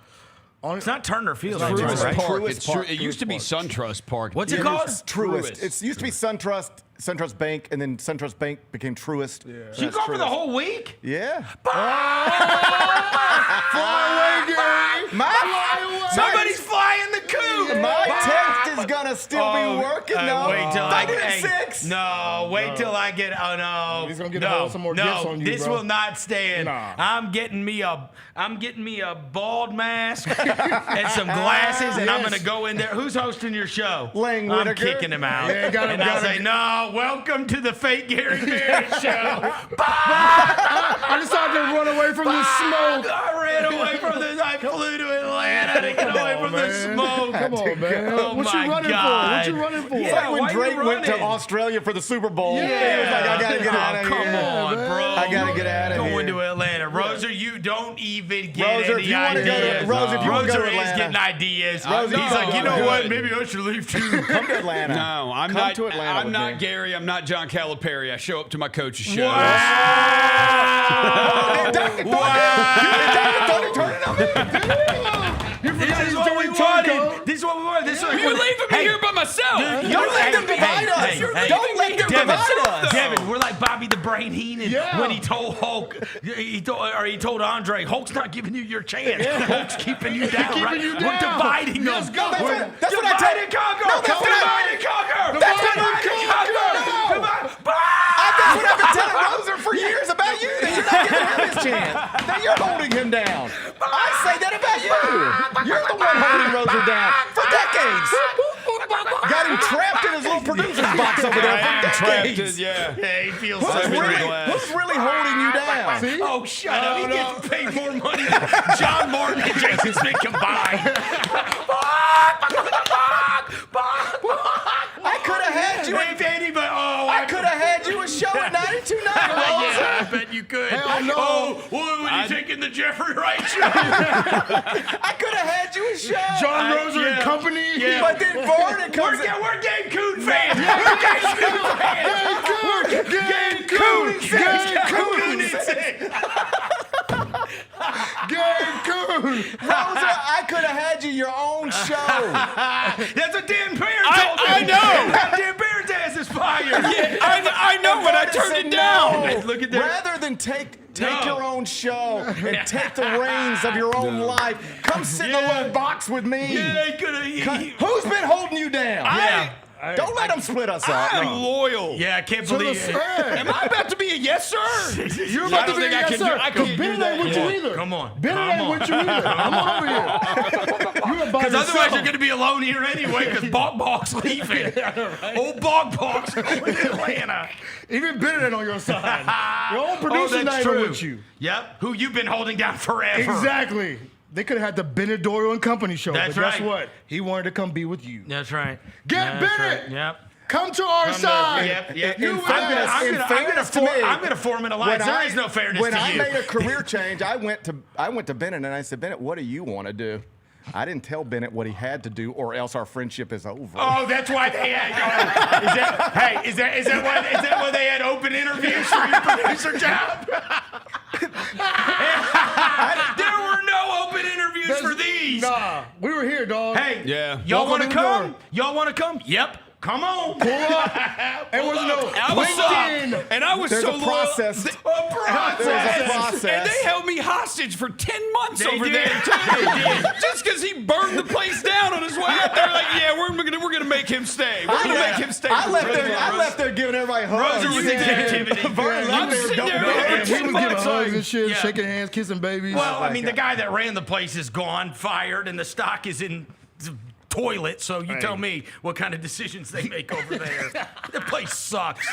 It's not Turner Field. It used to be SunTrust Park. What's it called? Truist. It used to be SunTrust Bank, and then SunTrust Bank became Truist. Yeah. So you go for the whole week? Yeah. Fly away, Gary. Somebody's flying the coop. My text is gonna still be working. No, wait till I get 6. No, wait till I get. Oh no, he's gonna get some more gifts on you, this bro. will not stand. Nah. I'm getting me a bald mask and some glasses, and I'm gonna go in there. Who's hosting your show? Lang I'm Whitaker. kicking him out. Yeah, and I'll say, no, welcome to the fake Gary Barrett show. I decided to run away from the smoke. I ran away from I flew to Atlanta to get away from the smoke. Come on, man. Oh, what my you running God. for? What you running for? It's like when Drake went to Australia for the Super Bowl. Yeah. He was like, I gotta get out of here. Come on, bro. I gotta get out of here. Going to Atlanta. Roser, you don't even get Roser, any ideas. Roser is getting ideas. He's like, you know what? Maybe I should leave too. Come to Atlanta. No, I'm Come not. to Atlanta I'm with not me. Gary. I'm not John Calipari. I show up to my coach's show. Wow. This is what we wanted. This is what we wanted. You're leaving me here by myself. Don't let them divide us. Don't let them divide us. Devin, we're like Bobby the Brain Heenan when he told Hulk, he told Andre, Hulk's not giving you your chance. Hulk's keeping you down, right? We're dividing them. That's what I tell you. Divide and conquer. That's what I've been telling Roser for years about you, that you're not giving him his chance, that you're holding him down. I say that about you. You're the one holding Roser down for decades. Got him trapped in his little producer's box over there for decades. Yeah, he feels Who's really holding you down? See? Oh, shut up. He gets paid more money than John Martin and Jason Smith combined. I could have had you. I could have had you a show at 92.9. Yeah, I bet you could. Hell no. Oh, when you taking the Jeffrey Wright show? I could have had you a show. John Roser and company. Yeah. But then Vernon comes in. We're Game Coon fans. We're Game Coon fans. Game Coon. Roser, I could have had you your own show. That's what Dan Barrett told me. I know. Dan Barrett's ass is fired. Yeah, I know, but I turned it down. Look at that. Rather than take your own show and take the reins of your own life, come sit in a little box with me. Yeah, he could have. Who's been holding you down? Don't let them split us up. I'm loyal. Yeah, I can't believe it. Am I about to be a yes, sir? You're about to be a yes, sir. I can't Ben do that. ain't with you either. Come on. Ben ain't with you either. Come on over here. You're about Because otherwise you're going to be alone here anyway because Bog's leaving. Old Bog's going to Atlanta. Even Ben ain't on your side. Your own producer that's ain't true. with you. Yep. Who you've been holding down forever. Exactly. They could have had the Bennett Doyle and Company show. That's but right. guess what? He wanted to come be with you. That's right. Get That's Bennett! Right. Yep. Come to our side. Yep. I'm going to form an alliance. There is no fairness to you. When I made a career change, I went to Bennett and I said, Bennett, what do you want to do? I didn't tell Bennett what he had to do, or else our friendship is over. Oh, that's why they had. Is that why they had open interviews for your producer job? There were no open interviews for these. Nah, we were here, dog. Hey, yeah. Y'all want to come? Y'all want to come? Yep. Come on. Pull up. And was no LinkedIn. And I was There's so a process. There's a process. And they held me hostage for 10 months over there, too. Just because he burned the place down on his way out there. Like, yeah, we're gonna make him stay. We're going to make him stay. I left there giving everybody hugs. Roser was in captivity. I'm sitting there He was giving hugs and shit, shaking hands, kissing babies. Well, I mean, the guy that ran the place is gone, fired, and the stock is in the toilet. So you tell me what kind of decisions they make over there. The place sucks.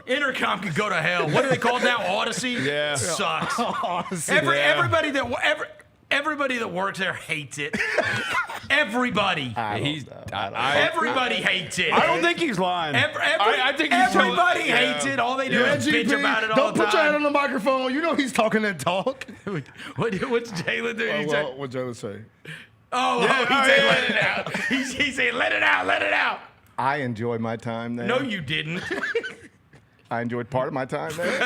Intercom could go to hell. What are they called now? Odyssey? Yeah. Sucks. Odyssey. Everybody that works there hates it. Everybody. Everybody hates it. I don't think he's lying. I think everybody hates it. All they do is bitch about it all the time. Don't put your hand on the microphone. You know he's talking that talk. What's Jaylon doing? What Jaylon say? He said let it out. He said let it out, let it out. I enjoyed my time there. No, you didn't. I enjoyed part of my time there.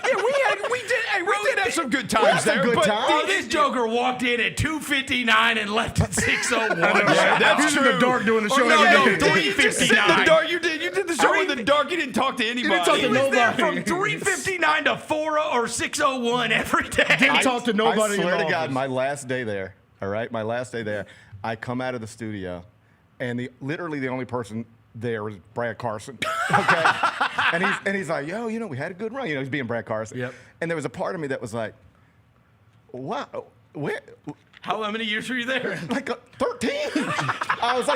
We did have some good times there. This joker walked in at 2:59 and left at 6:01. That's true. In the dark doing the show. No, 3:59. You did the show in the dark. You didn't talk to anybody. You didn't talk to nobody. There from 3:59 to 4 or 6:01 every day. Didn't talk to nobody. I swear to God, my last day there. All right, my last day there. I come out of the studio, and literally the only person there was Brad Carson. Okay, and he's like, yo, we had a good run. He's being Brad Carson. Yep. And there was a part of me that was like, wow, where? How many years were you there? Like 13. I was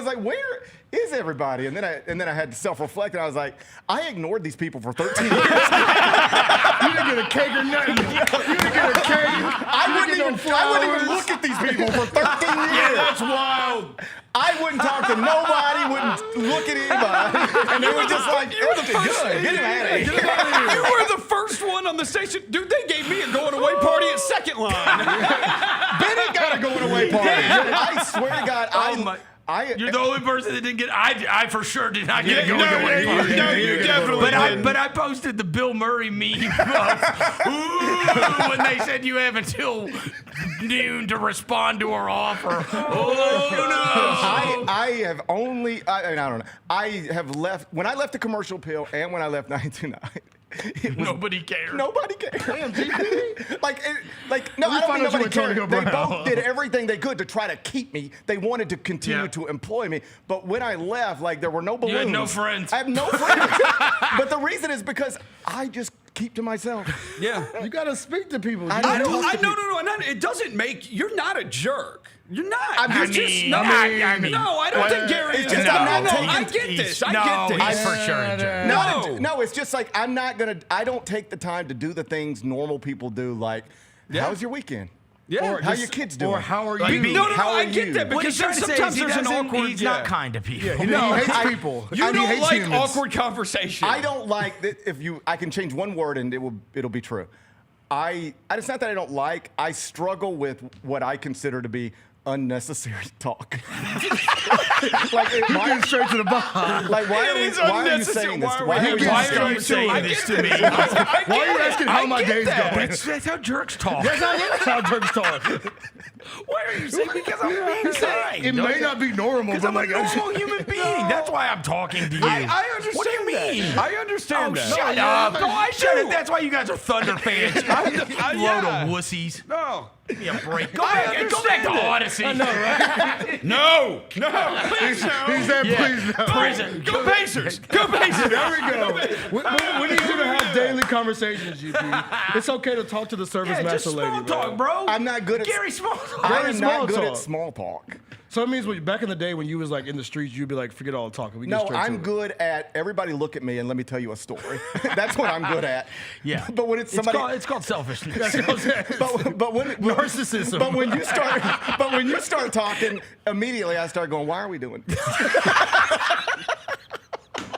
like, where is everybody? And then I had to self-reflect, and I was like, I ignored these people for 13 years. You didn't get a cake or nothing. You didn't get a cake. I wouldn't even look at these people for 13 years. Yeah, that's wild. I wouldn't talk to nobody, wouldn't look at anybody. And they were just like, it was good. Get him out of here. You were the first one on the station. Dude, they gave me a going-away party at second line. Bennett got a going-away party. I swear to God, you're the only person that didn't get. I for sure did not get a going-away party. No, you definitely didn't. But I posted the Bill Murray meme of, when they said you have until noon to respond to our offer. Oh no! I have only. I don't know. I have left when I left the Commercial Appeal and when I left 929. Nobody cared. Nobody cared. Damn, GP. No, I don't think nobody cared. They both did everything they could to try to keep me. They wanted to continue to employ me. But when I left, there were no balloons. You had no friends. I have no friends. But the reason is because I just keep to myself. Yeah. You got to speak to people. No. It doesn't make. You're not a jerk. You're not. I don't think Gary is. I get this. He's for sure a jerk. No, it's just like I don't take the time to do the things normal people do. Like, how's your weekend? Yeah. Or how your kids doing? Or how are you? No, I get that because sometimes there's an awkward. He's not kind to people. He hates people. You don't like awkward conversation. I don't like that. I can change one word and it'll be true. It's not that I don't like. I struggle with what I consider to be unnecessary talk. You're getting straight to the bottom. Like, why are you saying this? Why are you saying this to me? Why are you asking how my day's going? That's how jerks talk. That's how jerks talk. Why are you saying? Because I'm being kind. It may not be normal, but I'm a normal human being. That's why I'm talking to you. I understand. What do you mean? I understand that. Shut up. No, I shouldn't. That's why you guys are Thunder fans. Load of wussies. No. Give me a break. Go back to Odyssey. I know, right? No. Please no. He said, please no. Prison. Go Pacers. Go Pacers. There we go. We need you to have daily conversations, GP. It's okay to talk to the service master lady. Small talk, bro. I'm not good at Gary Small talk. I am not good at small talk. So it means back in the day when you was like in the streets, you'd be like, forget all the talking. We get straight to I'm it. good at everybody look at me and let me tell you a story. That's what I'm good at. Yeah. But when it's somebody, it's called selfishness. but when narcissism. But when you start talking, immediately I start going, why are we doing this?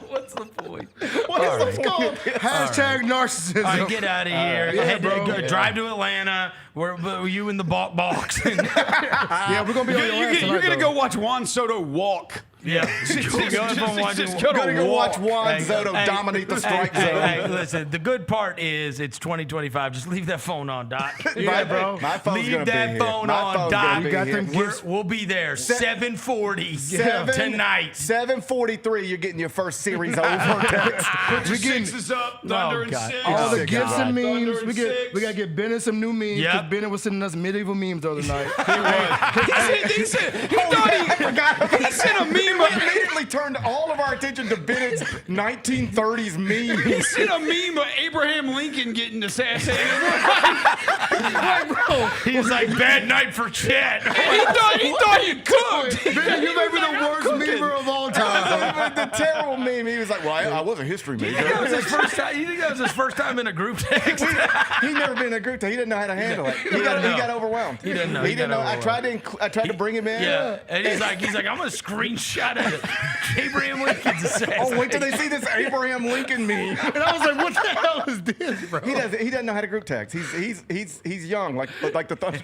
What's the point? What is the point? Hashtag narcissism. All right, get out of here. Yeah, I had to bro. Drive to Atlanta. Were you in the box? Yeah, we're gonna be on your ass tonight, You're gonna though. go watch Juan Soto walk. Yeah. Gotta go watch Juan Soto dominate the strike zone. Hey, listen, the good part is it's 2025. Just leave that phone on, Doc. Yeah, bro. My phone's Leave gonna be that here. phone My on, phone's Doc. gonna be We got here. them gifts. We'll be there. 7:40 tonight. 7:43. You're getting your first series over. Put your sixes up. Thunder and God. six. All the Six, gifts and God. memes. Thunder We and gotta get Bennett some new memes. Yep. Because Bennett was sending us medieval memes the other night. He said he sent a meme. We immediately turned all of our attention to Bennett's 1930s He memes. sent a meme of Abraham Lincoln getting assassinated. He's like, bad night for Chet. he thought you cooked. Bennett, you may be the worst memer of all time. The terrible meme. He was like, well, I was a history major. That was his first time. You think that was his first time in a group text? He never been in a group text. He didn't know how to handle it. He got overwhelmed. He didn't know. He didn't know. I tried to bring him in. Yeah, and he's like, I'm gonna screenshot it. Abraham Lincoln's assassin. Oh, wait till they see this Abraham Lincoln meme. And I was like, what the hell is this, bro? He doesn't know how to group text. He's young, like the Thunder.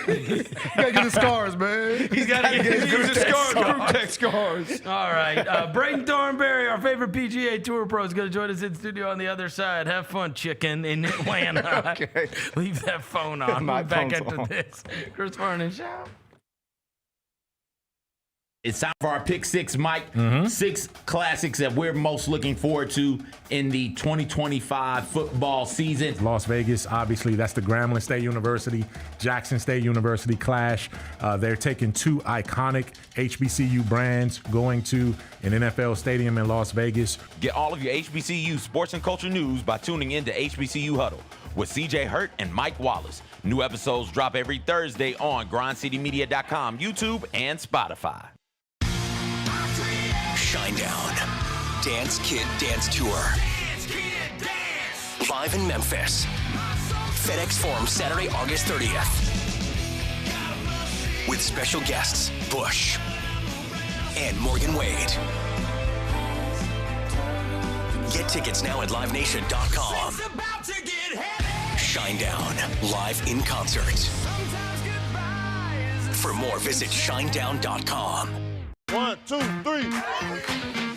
You gotta get the scars, man. He's got to get his group text scars. All right, Braden Thornberry, our favorite PGA Tour pro, is going to join us in studio on the other side. Have fun, chicken, in Atlanta. Okay. Leave that phone on. My We're back phone's after on. this. Chris Vernon Show. It's time for our Pick Six, Mike. 6 classics that we're most looking forward to in the 2025 football season. Las Vegas, obviously, that's the Grambling State University, Jackson State University clash. They're taking 2 iconic HBCU brands going to an NFL stadium in Las Vegas. Get all of your HBCU sports and culture news by tuning in to HBCU Huddle with CJ Hurt and Mike Wallace. New episodes drop every Thursday on grindcitymedia.com, YouTube, and Spotify. Shinedown. Dance Kid Dance Tour. Live in Memphis. FedEx Forum, Saturday, August 30th. With special guests, Bush and Morgan Wade. Get tickets now at livenation.com. Shinedown, live in concert. For more, visit shinedown.com. 1, 2, 3.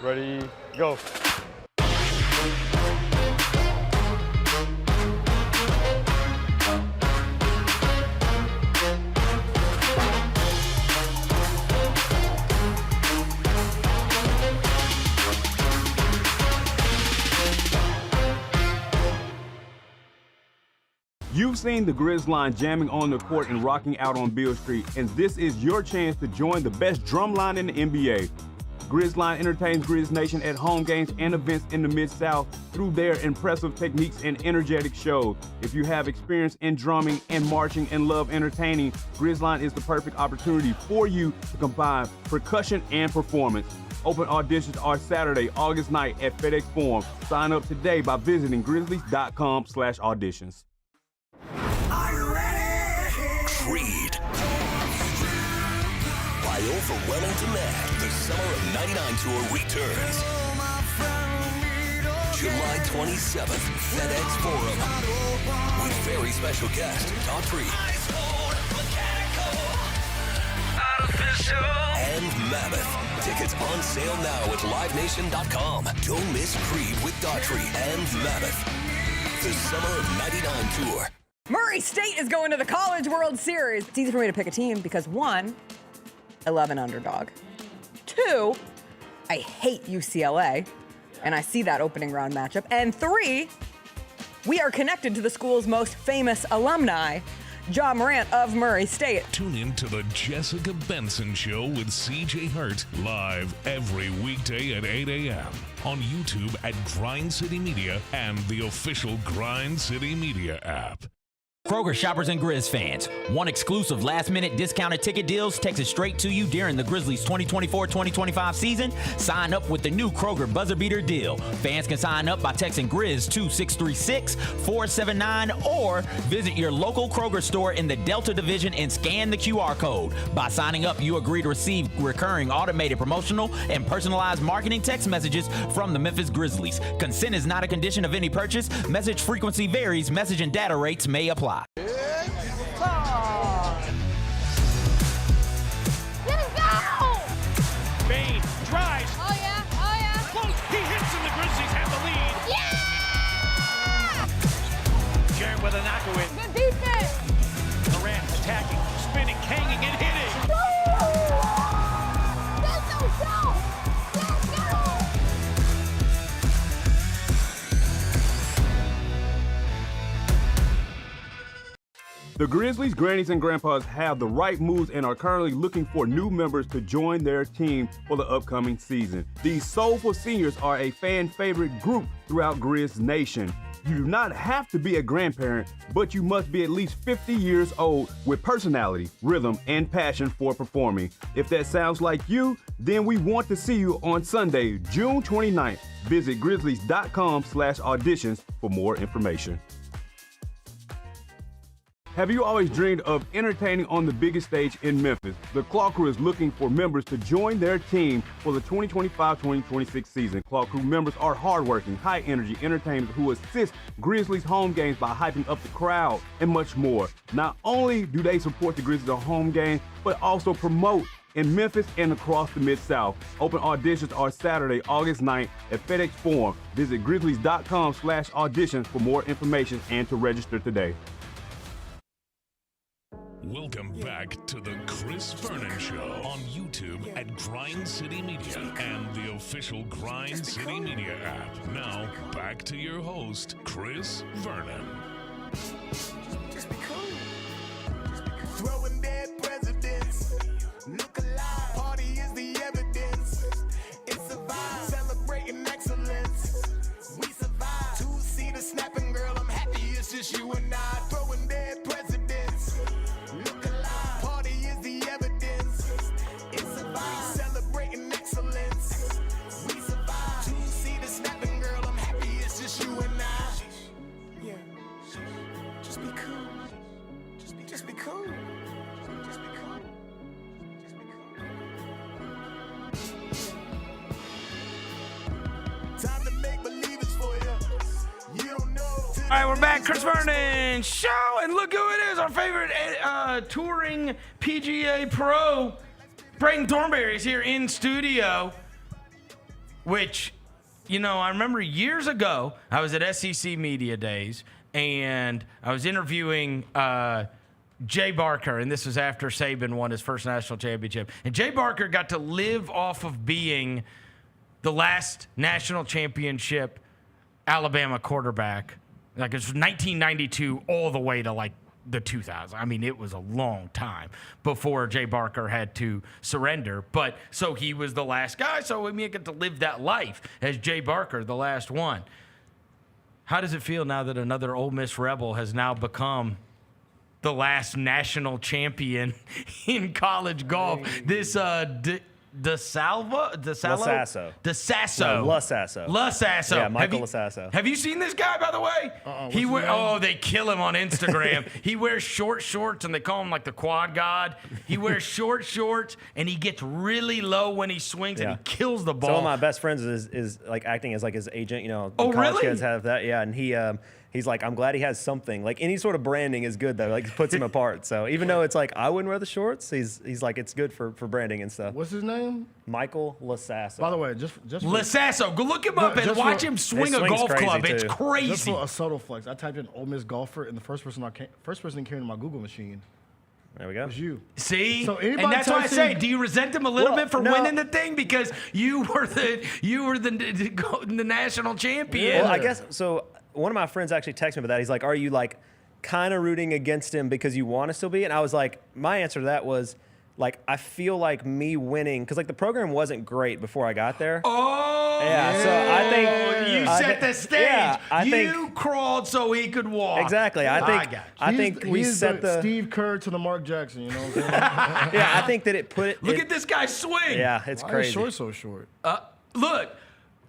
Ready, go. You've seen the Grizz line jamming on the court and rocking out on Beale Street, and this is your chance to join the best drum line in the NBA. Grizz line entertains Grizz Nation at home games and events in the Mid-South through their impressive techniques and energetic shows. If you have experience in drumming and marching and love entertaining, Grizz line is the perfect opportunity for you to combine percussion and performance. Open auditions are Saturday, August 9th at FedEx Forum. Sign up today by visiting grizzlies.com/auditions. Creed. By overwhelming demand, the Summer of '99 tour returns. July 27th, FedEx Forum. With very special guest, Daughtry. And Mammoth. Tickets on sale now at livenation.com. Don't miss Creed with Daughtry and Mammoth. The Summer of '99 tour. Murray State is going to the College World Series. It's easy for me to pick a team because 1, I love an underdog. 2, I hate UCLA, and I see that opening round matchup. And 3, we are connected to the school's most famous alumni. Ja Morant of Murray State. Tune in to the Jessica Benson Show with CJ Hurt live every weekday at 8 a.m. on YouTube at Grind City Media and the official Grind City Media app. Kroger shoppers and Grizz fans, one exclusive last-minute discounted ticket deals texted straight to you during the Grizzlies 2024-2025 season. Sign up with the new Kroger Buzzer Beater deal. Fans can sign up by texting Grizz to 636-479 or visit your local Kroger store in the Delta Division and scan the QR code. By signing up, you agree to receive recurring automated promotional and personalized marketing text messages from the Memphis Grizzlies. Consent is not a condition of any purchase. Message frequency varies. Message and data rates may apply. Bain drives. Oh yeah, oh yeah. Close. He hits and the Grizzlies have the lead. Yeah! Jaylon with a knockaway. Good defense. Durant attacking, spinning, hanging, and hitting. Let's go! Let's go! The Grizzlies, grannies, and grandpas have the right moves and are currently looking for new members to join their team for the upcoming season. These soulful seniors are a fan favorite group throughout Grizz Nation. You do not have to be a grandparent, but you must be at least 50 years old with personality, rhythm, and passion for performing. If that sounds like you, then we want to see you on Sunday, June 29th. Visit grizzlies.com/auditions for more information. Have you always dreamed of entertaining on the biggest stage in Memphis? The Claw Crew is looking for members to join their team for the 2025-2026 season. Claw Crew members are hardworking, high-energy entertainers who assist Grizzlies home games by hyping up the crowd and much more. Not only do they support the Grizzlies at home games, but also promote in Memphis and across the Mid-South. Open auditions are Saturday, August 9th at FedEx Forum. Visit grizzlies.com/auditions for more information and to register today. Welcome back to the Chris Vernon Show on YouTube at Grind City Media and the official Grind City Media app. Now, back to your host, Chris Vernon. Just be cool. Throwing dead presidents. Look alive. Party is the evidence. It's a vibe. Celebrating excellence. We survive. Two-seater snapping, girl. I'm happy it's just you and I. Throwing dead presidents. Look alive. Party is the evidence. It's a vibe. Celebrating excellence. We survive. Two-seater snapping, girl. I'm happy it's just you and I. Yeah. Just be cool. Just be cool. Just be cool. Just be cool. Time to make believers for you. You don't know. All right, we're back. Chris Vernon Show, and look who it is, our favorite touring PGA pro, Braden Thornberry is here in studio, which, you know, I remember years ago, I was at SEC Media Days, and I was interviewing Jay Barker, and this was after Saban won his first national championship. And Jay Barker got to live off of being the last national championship Alabama quarterback. Like, it's 1992 all the way to, like, the 2000s. I mean, it was a long time before Jay Barker had to surrender. But so he was the last guy. So we get to live that life as Jay Barker, the last one. How does it feel now that another Ole Miss Rebel has now become the last national champion in college golf? This DeSasso. Yeah, Michael Lasasso. Have you seen this guy, by the way? They kill him on Instagram. He wears short shorts, and they call him like the quad god. He wears short shorts, and he gets really low when he swings, and he kills the ball. So one of my best friends is like acting as like his agent. You know, oh, college really? kids have that. Yeah, and he's like, I'm glad he has something. Like, any sort of branding is good, though. Like, it puts him apart. So even though it's like, I wouldn't wear the shorts, he's like, it's good for branding and stuff. What's his name? Michael Lasasso. By the way, just Lasasso. Go look him up and watch him swing a golf club. It's crazy. Just for a subtle flex, I typed in Ole Miss golfer, and the first person that came to my Google machine. There we go. Was you. See? So and that's why I say, do you resent him a little bit for winning the thing? Because you were the national champion. Well, I guess so. One of my friends actually texted me about that. He's like, are you like kind of rooting against him because you want to still be. And I was like, my answer to that was, like, I feel like me winning, because, like, the program wasn't great before I got there. Oh! Yeah, so I think... You set the stage. Yeah, I think... You crawled so he could walk. Exactly. I think we set the... Steve Kerr to the Mark Jackson, you know what I'm saying? Yeah, I think that it put it... Look at this guy swing. Yeah, it's crazy. Why is short so short? Look,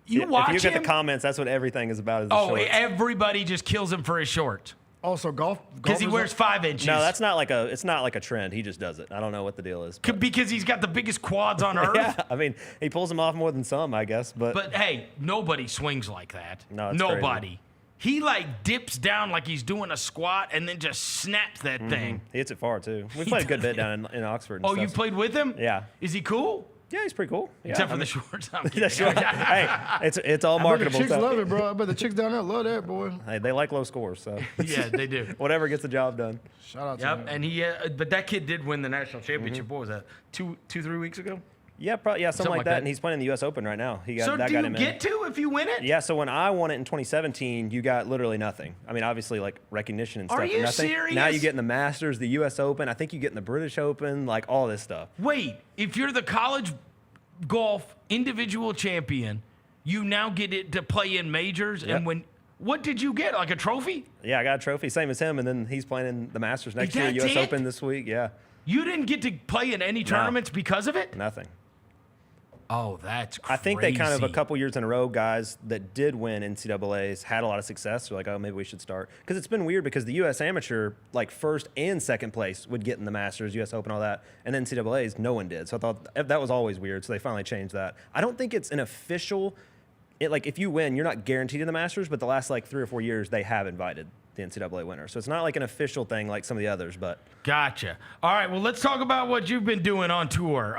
you watch him. If you get the comments, that's what everything is about. Is the shorts. Everybody just kills him for his shorts. Also, golf because he wears 5 inches. No, that's not like it's not like a trend. He just does it. I don't know what the deal is. Because he's got the biggest quads on earth. Yeah, I mean, he pulls them off more than some, I guess. But hey, nobody swings like that. No, it's nobody. Crazy. He like dips down like he's doing a squat and then just snaps that thing. He hits it far too. We played a good bit down in Oxford. And you played with him? Yeah. Is he cool? Yeah, he's pretty cool. Except for the shorts. I'm kidding. Hey, it's all marketable the chicks stuff. love it, bro. I bet the chicks down there love that, boy. Hey, they like low scores, so yeah, they do. Whatever gets the job done. Shout out to him. And he, but that kid did win the national championship. What was that? 3 weeks ago? Yeah, probably. Yeah, something like that. And he's playing in the U.S. Open right now. He got so that do got you him get to if you win it? Yeah. So when I won it in 2017, you got literally nothing. I mean, obviously like recognition and stuff. Are you nothing. serious? Now you get in the Masters, the U.S. Open. I think you get in the British Open, like all this stuff. Wait, if you're the college golf individual champion, you now get it to play in majors. Yep. And what did you get? Like a trophy? Yeah, I got a trophy, same as him, and then he's playing in the Masters next year, U.S. Open this week. Yeah. You didn't get to play in any tournaments because of it? Nothing. Oh, that's crazy. I think they kind of a couple years in a row, guys that did win NCAAs had a lot of success. They're like, oh, maybe we should start. Because it's been weird because the U.S. Amateur, like first and second place, would get in the Masters, U.S. Open, all that. And then NCAAs, no one did. So I thought that was always weird. So they finally changed that. I don't think it's an official, like if you win, you're not guaranteed in the Masters, but the last like 3 or 4 years, they have invited the NCAA winner. So it's not like an official thing like some of the others, but. Gotcha. All right, well, let's talk about what you've been doing on tour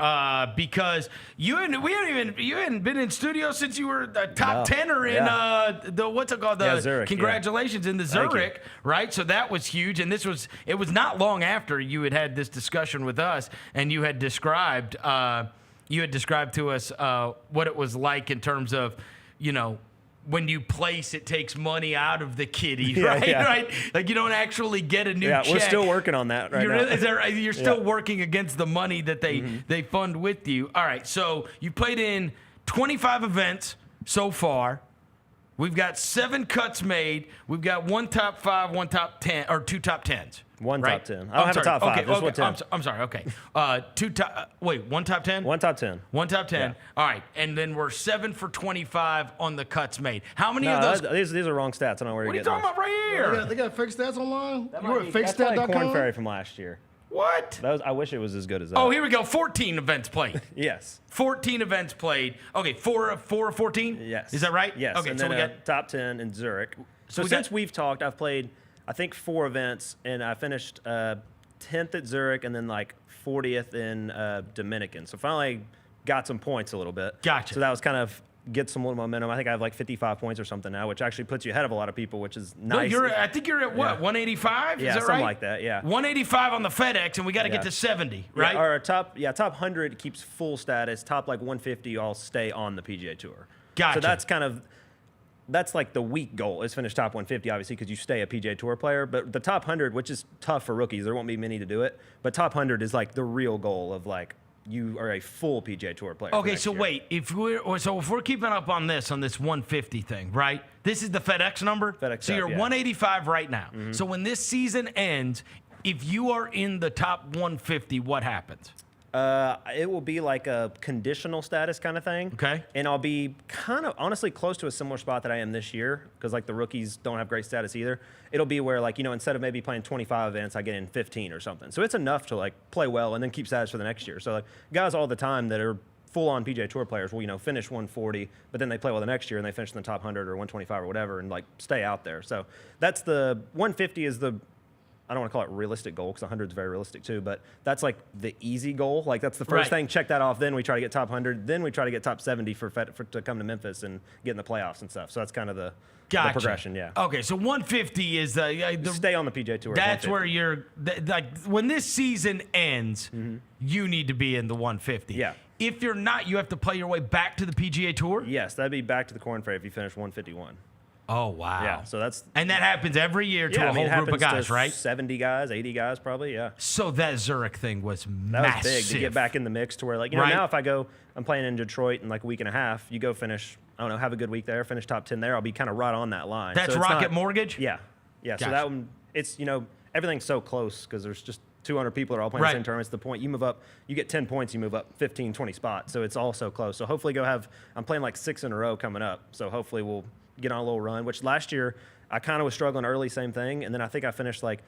because you hadn't been in studio since you were the top 10er in the what's it called? The Zurich. Congratulations in the Zurich, right? So that was huge, and it was not long after you had this discussion with us, and you had described to us what it was like in terms of, when you place, it takes money out of the kitty, right? Yeah. Right? Like you don't actually get a new check. Yeah, we're still working on that right now. You're still working against the money that they fund with you. All right, so you played in 25 events so far. We've got 7 cuts made. We've got 1 top 5, 1 top 10, or 2 top 10s. One right? top 10. I don't have a top 5. Okay, Just 1 10. I'm sorry. Okay. 1 top 10? 1 top 10. 1 top 10. Yeah. All right. And then we're 7 for 25 on the cuts made. How many of those? These are wrong stats. I don't know where what you're are you talking about right here? They got fake stats online? That You were at that's probably fakestat.com? Corn Ferry from last year. What? I wish it was as good as that. Oh, here we go. 14 events played. Yes. 14 events played. Okay, 4 of 14? Yes. Is that right? Yes. Okay, and so then we got top 10 in Zurich. So we since got- we've talked, I've played, I think, 4 events, and I finished 10th at Zurich and then like 40th in Dominican. So finally got some points a little bit. Gotcha. So that was kind of get some little momentum. I think I have like 55 points or something now, which actually puts you ahead of a lot of people, which is nice. No, I think you're at what, 185? Yeah, Is that something right? like that, yeah. 185 on the FedEx, and we got to get to 70, right? Yeah, our top 100 keeps full status. Top like 150 all stay on the PGA Tour. Gotcha. So that's like the week goal is finish top 150, obviously, because you stay a PGA Tour player. But the top 100, which is tough for rookies, there won't be many to do it. But top 100 is like the real goal of like you are a full PGA Tour player. Okay, so wait, if we're keeping up on this 150 thing, right? This is the FedEx number. FedEx. So you're yeah. 185 right now. Mm-hmm. So when this season ends, if you are in the top 150, what happens? It will be like a conditional status kind of thing. Okay. And I'll be kind of honestly close to a similar spot that I am this year because like the rookies don't have great status either. It'll be where like, instead of maybe playing 25 events, I get in 15 or something. So it's enough to like play well and then keep status for the next year. So like guys all the time that are full-on PGA Tour players will, finish 140, but then they play well the next year and they finish in the top 100 or 125 or whatever and like stay out there. So that's the 150 is the I don't want to call it realistic goal because 100 is very realistic too, but that's like the easy goal. Like that's the first thing. Check that off. Then we try to get top 100. Then we try to get top 70 for to come to Memphis and get in the playoffs and stuff. So that's kind of the progression. Yeah. Okay, so 150 is stay on the PGA Tour. That's where you're like when this season ends, you need to be in the 150. Yeah. If you're not, you have to play your way back to the PGA Tour. Yes, that'd be back to the Corn Ferry if you finish 151. Oh, wow. Yeah, so and that happens every year to a whole group of guys, right? 70 guys, 80 guys probably, yeah. So that Zurich thing was That massive. was big to get back in the mix to where, like, now if I'm playing in Detroit in like a week and a half, you go finish, I don't know, have a good week there, finish top 10 there, I'll be kind of right on that line. That's so it's Rocket Mortgage? Yeah. Yeah, Gotcha. so that one, it's, everything's so close because there's just 200 people that are all playing the same tournament. It's the point you move up, you get 10 points, you move up 15, 20 spots. So it's all so close. So hopefully I'm playing like 6 in a row coming up. So hopefully we'll get on a little run, which last year I kind of was struggling early, same thing. And then I think I finished like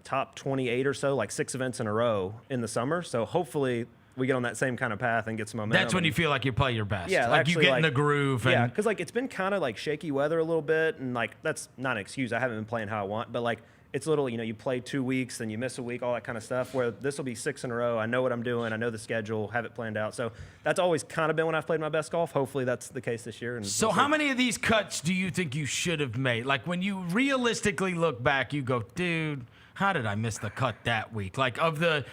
top 28 or so, like 6 events in a row in the summer. So hopefully we get on that same kind of path and get some momentum. That's when you feel like you play your best. Yeah, like actually, you get in the groove. Yeah, And because like it's been kind of like shaky weather a little bit, and like that's not an excuse. I haven't been playing how I want, but like it's a little, you play 2 weeks, then you miss a week, all that kind of stuff. Where this will be 6 in a row. I know what I'm doing. I know the schedule. Have it planned out. So that's always kind of been when I've played my best golf. Hopefully that's the case this year. And so how many of these cuts do you think you should have made? Like when you realistically look back, you go, dude, how did I miss the cut that week? Like of the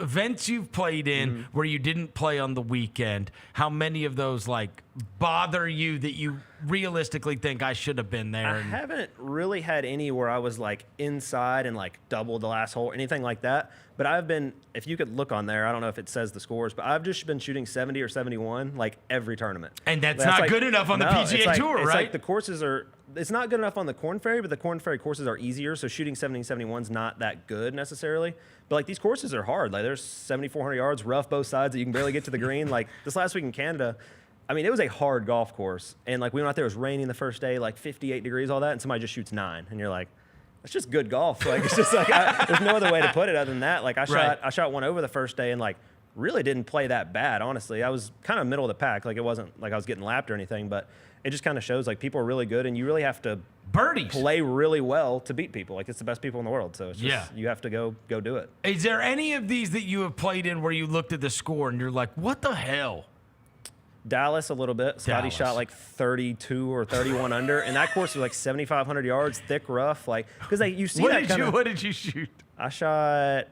events you've played in where you didn't play on the weekend, how many of those like bother you that you realistically think I should have been there? I haven't really had any where I was like inside and like double the last hole or anything like that. But I've been, if you could look on there, I don't know if it says the scores, but I've just been shooting 70 or 71 like every tournament. And that's not like, good enough on the PGA Tour, it's right? Like the courses are, it's not good enough on the Corn Ferry, but the Corn Ferry courses are easier. So shooting 70 and 71 is not that good necessarily. But like these courses are hard. Like there's 7,400 yards, rough both sides that you can barely get to the green. Like this last week in Canada, I mean, it was a hard golf course. And like we went out there, it was raining the first day, like 58 degrees, all that. And somebody just shoots 9. And you're like, it's just good golf. Like it's just like, there's no other way to put it other than that. Like I shot one over the first day and like really didn't play that bad, honestly. I was kind of middle of the pack. Like it wasn't like I was getting lapped or anything, but it just kind of shows like people are really good and you really have to play really well to beat people. Like it's the best people in the world. So it's just, you have to go do it. Is there any of these that you have played in where you looked at the score and you're like, what the hell? Dallas a little bit. Scotty shot like 32 or 31 under, and that course was like 7,500 yards, thick rough. Like because you see what did you shoot? I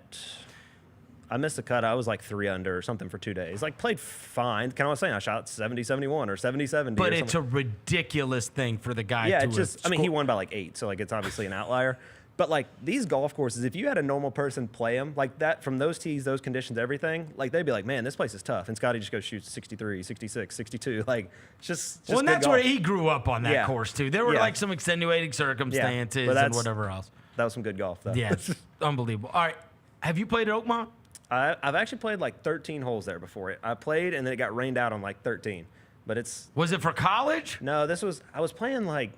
missed a cut. I was like 3 under or something for 2 days. Like played fine. Kind of was saying I shot 70-71 or 70-70. But it's a ridiculous thing for the guy. Yeah, to it's just. I mean, he won by like 8, so like it's obviously an outlier. But like these golf courses, if you had a normal person play them like that from those tees, those conditions, everything, like they'd be like, man, this place is tough. And Scotty just goes shoot 63, 66, 62. Like it's just well, and that's golf. where he grew up on that course too. There were like some extenuating circumstances and whatever else. That was some good golf though. Yeah, unbelievable. All right, have you played at Oakmont? I've actually played like 13 holes there before it. I played and then it got rained out on like 13. But was it for college? No, I was playing like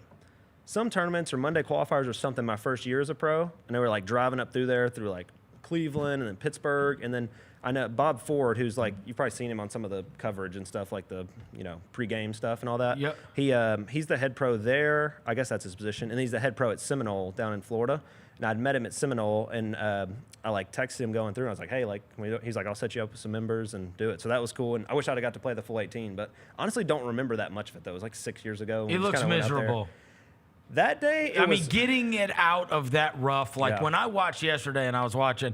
some tournaments or Monday qualifiers or something my first year as a pro, and they were like driving up through there through like Cleveland and then Pittsburgh, and then I know Bob Ford, who's like you've probably seen him on some of the coverage and stuff like the pregame stuff and all that. Yep. He's the head pro there. I guess that's his position, and he's the head pro at Seminole down in Florida. And I'd met him at Seminole, and I like texted him going through. And I was like, hey, like, he's like, I'll set you up with some members and do it. So that was cool. And I wish I'd have got to play the full 18, but honestly, don't remember that much of it though. It was like 6 years ago. It looks miserable. That day, I mean, getting it out of that rough, like when I watched yesterday and I was watching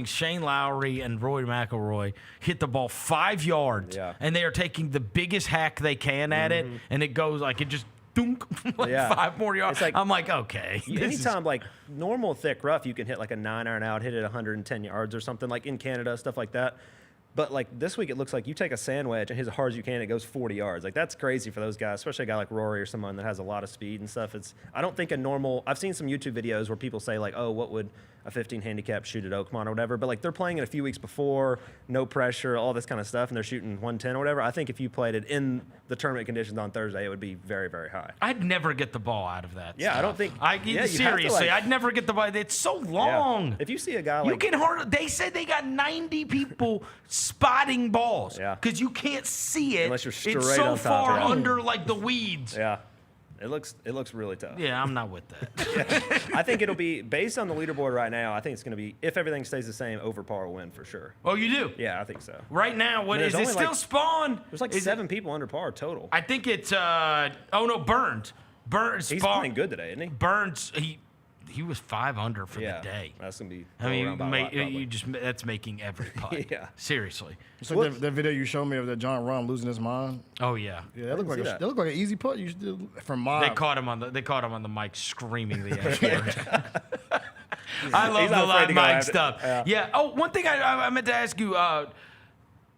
Shane Lowry and Rory McIlroy hit the ball 5 yards, and they are taking the biggest hack they can at it, and it goes like it just dunk, like 5 more yards. Like, I'm like, okay. Anytime like normal thick rough, you can hit like a 9-iron out, hit it 110 yards or something like in Canada, stuff like that. But like this week, it looks like you take a sand wedge and hit as hard as you can, it goes 40 yards. Like that's crazy for those guys, especially a guy like Rory or someone that has a lot of speed and stuff. I don't think I've seen some YouTube videos where people say like, oh, what would a 15 handicap shoot at Oakmont or whatever? But like they're playing it a few weeks before, no pressure, all this kind of stuff, and they're shooting 110 or whatever. I think if you played it in the tournament conditions on Thursday, it would be very, very high. I'd never get the ball out of that. Yeah, stuff. I don't think. Seriously, I'd never get the ball. It's so long. Yeah. If you see a guy like you can hardly. They said they got 90 people spotting balls. Yeah, because you can't see it unless you're straight it's so on top, far under like the weeds. Yeah. It looks really tough. Yeah, I'm not with that. I think it'll be, based on the leaderboard right now, I think it's going to be, if everything stays the same, over par will win for sure. Oh, you do? Yeah, I think so. Right now, what is it still spawn? There's like 7 people under par total. I think it's, Burns. He's playing good today, isn't he? Burns, he was 5 under for the day. That's gonna be. I mean, that's making every putt. Yeah, seriously. It's like that video you showed me of that John Rahm losing his mind. Oh yeah, yeah. That looked like an easy putt. You should do from Mob. They caught him on the mic screaming the F word. I love the live mic stuff. Yeah. Oh, one thing I meant to ask you.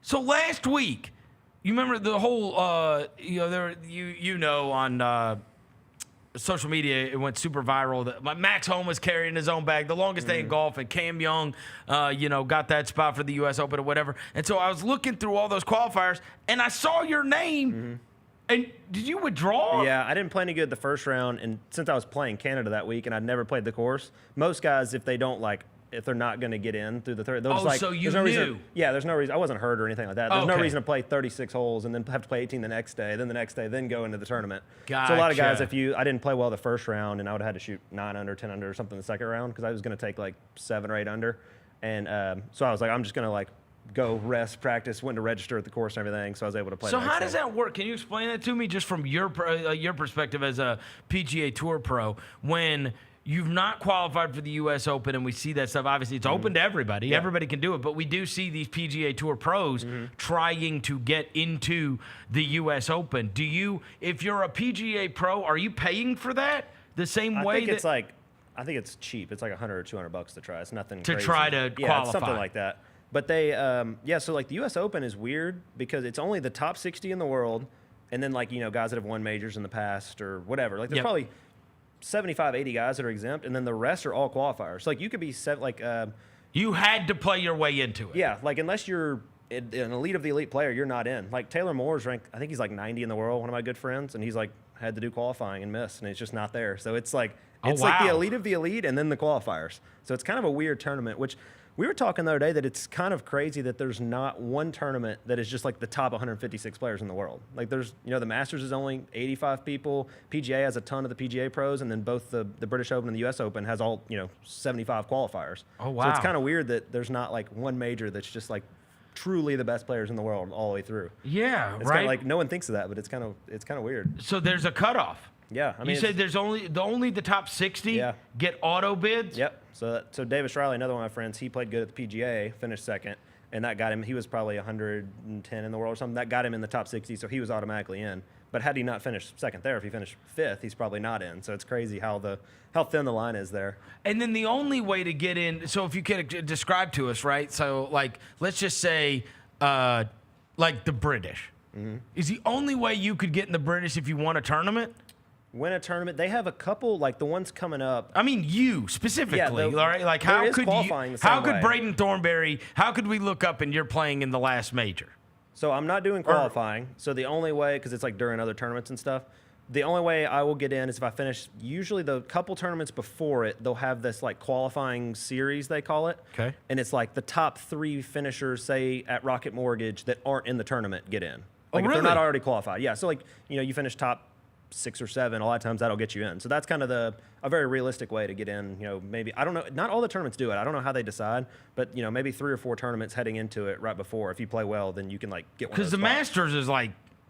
So last week, you remember the whole on social media, it went super viral that Max Homa was carrying his own bag, the longest day in golf, and Cam Young, got that spot for the U.S. Open or whatever. And so I was looking through all those qualifiers, and I saw your name. And did you withdraw? Yeah, I didn't play any good the first round, and since I was playing Canada that week and I'd never played the course, most guys, if they're not going to get in through the third, they'll just so you there's no knew. Reason, yeah, there's no reason. I wasn't hurt or anything like that. There's no reason to play 36 holes and then have to play 18 the next day, then the next day, then go into the tournament. Gotcha. So a lot of guys, I didn't play well the first round, and I would have had to shoot 9 under, 10 under or something the second round because I was going to take like 7 or 8 under. And so I was like, I'm just going to go rest, practice, went to register at the course and everything, so I was able to play. So how does that work? Can you explain that to me just from your perspective as a PGA Tour pro when you've not qualified for the U.S. Open and we see that stuff? Obviously, it's open to everybody. Yeah. Everybody can do it, but we do see these PGA Tour pros trying to get into the U.S. Open. If you're a PGA pro, are you paying for that the same way? I think it's cheap. It's like $100 or $200 to try. It's nothing to crazy. Try to qualify. It's something like that. But they, so like the U.S. Open is weird because it's only the top 60 in the world, and then guys that have won majors in the past or whatever. Like there's probably 75, 80 guys that are exempt, and then the rest are all qualifiers. So, you could be you had to play your way into it. Yeah, unless you're an elite of the elite player, you're not in. Like Taylor Moore's ranked, I think he's 90 in the world, one of my good friends, and he's had to do qualifying and missed, and it's just not there. So it's like the elite of the elite and then the qualifiers. So it's kind of a weird tournament, which we were talking the other day that it's kind of crazy that there's not one tournament that is just the top 156 players in the world. Like there's, the Masters is only 85 people. PGA has a ton of the PGA pros, and then both the British Open and the U.S. Open has all, 75 qualifiers. Oh, wow. So it's kind of weird that there's not one major that's just truly the best players in the world all the way through. Yeah, it's right. Kind of no one thinks of that, but it's kind of weird. So there's a cutoff. Yeah, I mean, you said there's only the top 60 get auto bids. Yep. So Davis Riley, another one of my friends, he played good at the PGA, finished second, and that got him. He was probably 110 in the world or something. That got him in the top 60, so he was automatically in. But had he not finished second there, if he finished fifth, he's probably not in. So it's crazy how thin the line is there. And then the only way to get in. So if you could describe to us, right? So let's just say the British. Is the only way you could get in the British if you won a tournament? Win a tournament. They have a couple, the ones coming up. I mean, you specifically, all right? How could Braden Thornberry? How could we look up and you're playing in the last major? So I'm not doing qualifying. So the only way, because it's during other tournaments and stuff, the only way I will get in is if I finish. Usually the couple tournaments before it, they'll have this qualifying series, they call it. Okay. And it's the top 3 finishers, say at Rocket Mortgage, that aren't in the tournament get in. If they're not already qualified. Yeah. So you finish top 6 or 7, a lot of times that'll get you in. So that's kind of a very realistic way to get in. Maybe, I don't know, not all the tournaments do it. I don't know how they decide, but maybe 3 or 4 tournaments heading into it right before. If you play well, then you can get one. Because the Masters is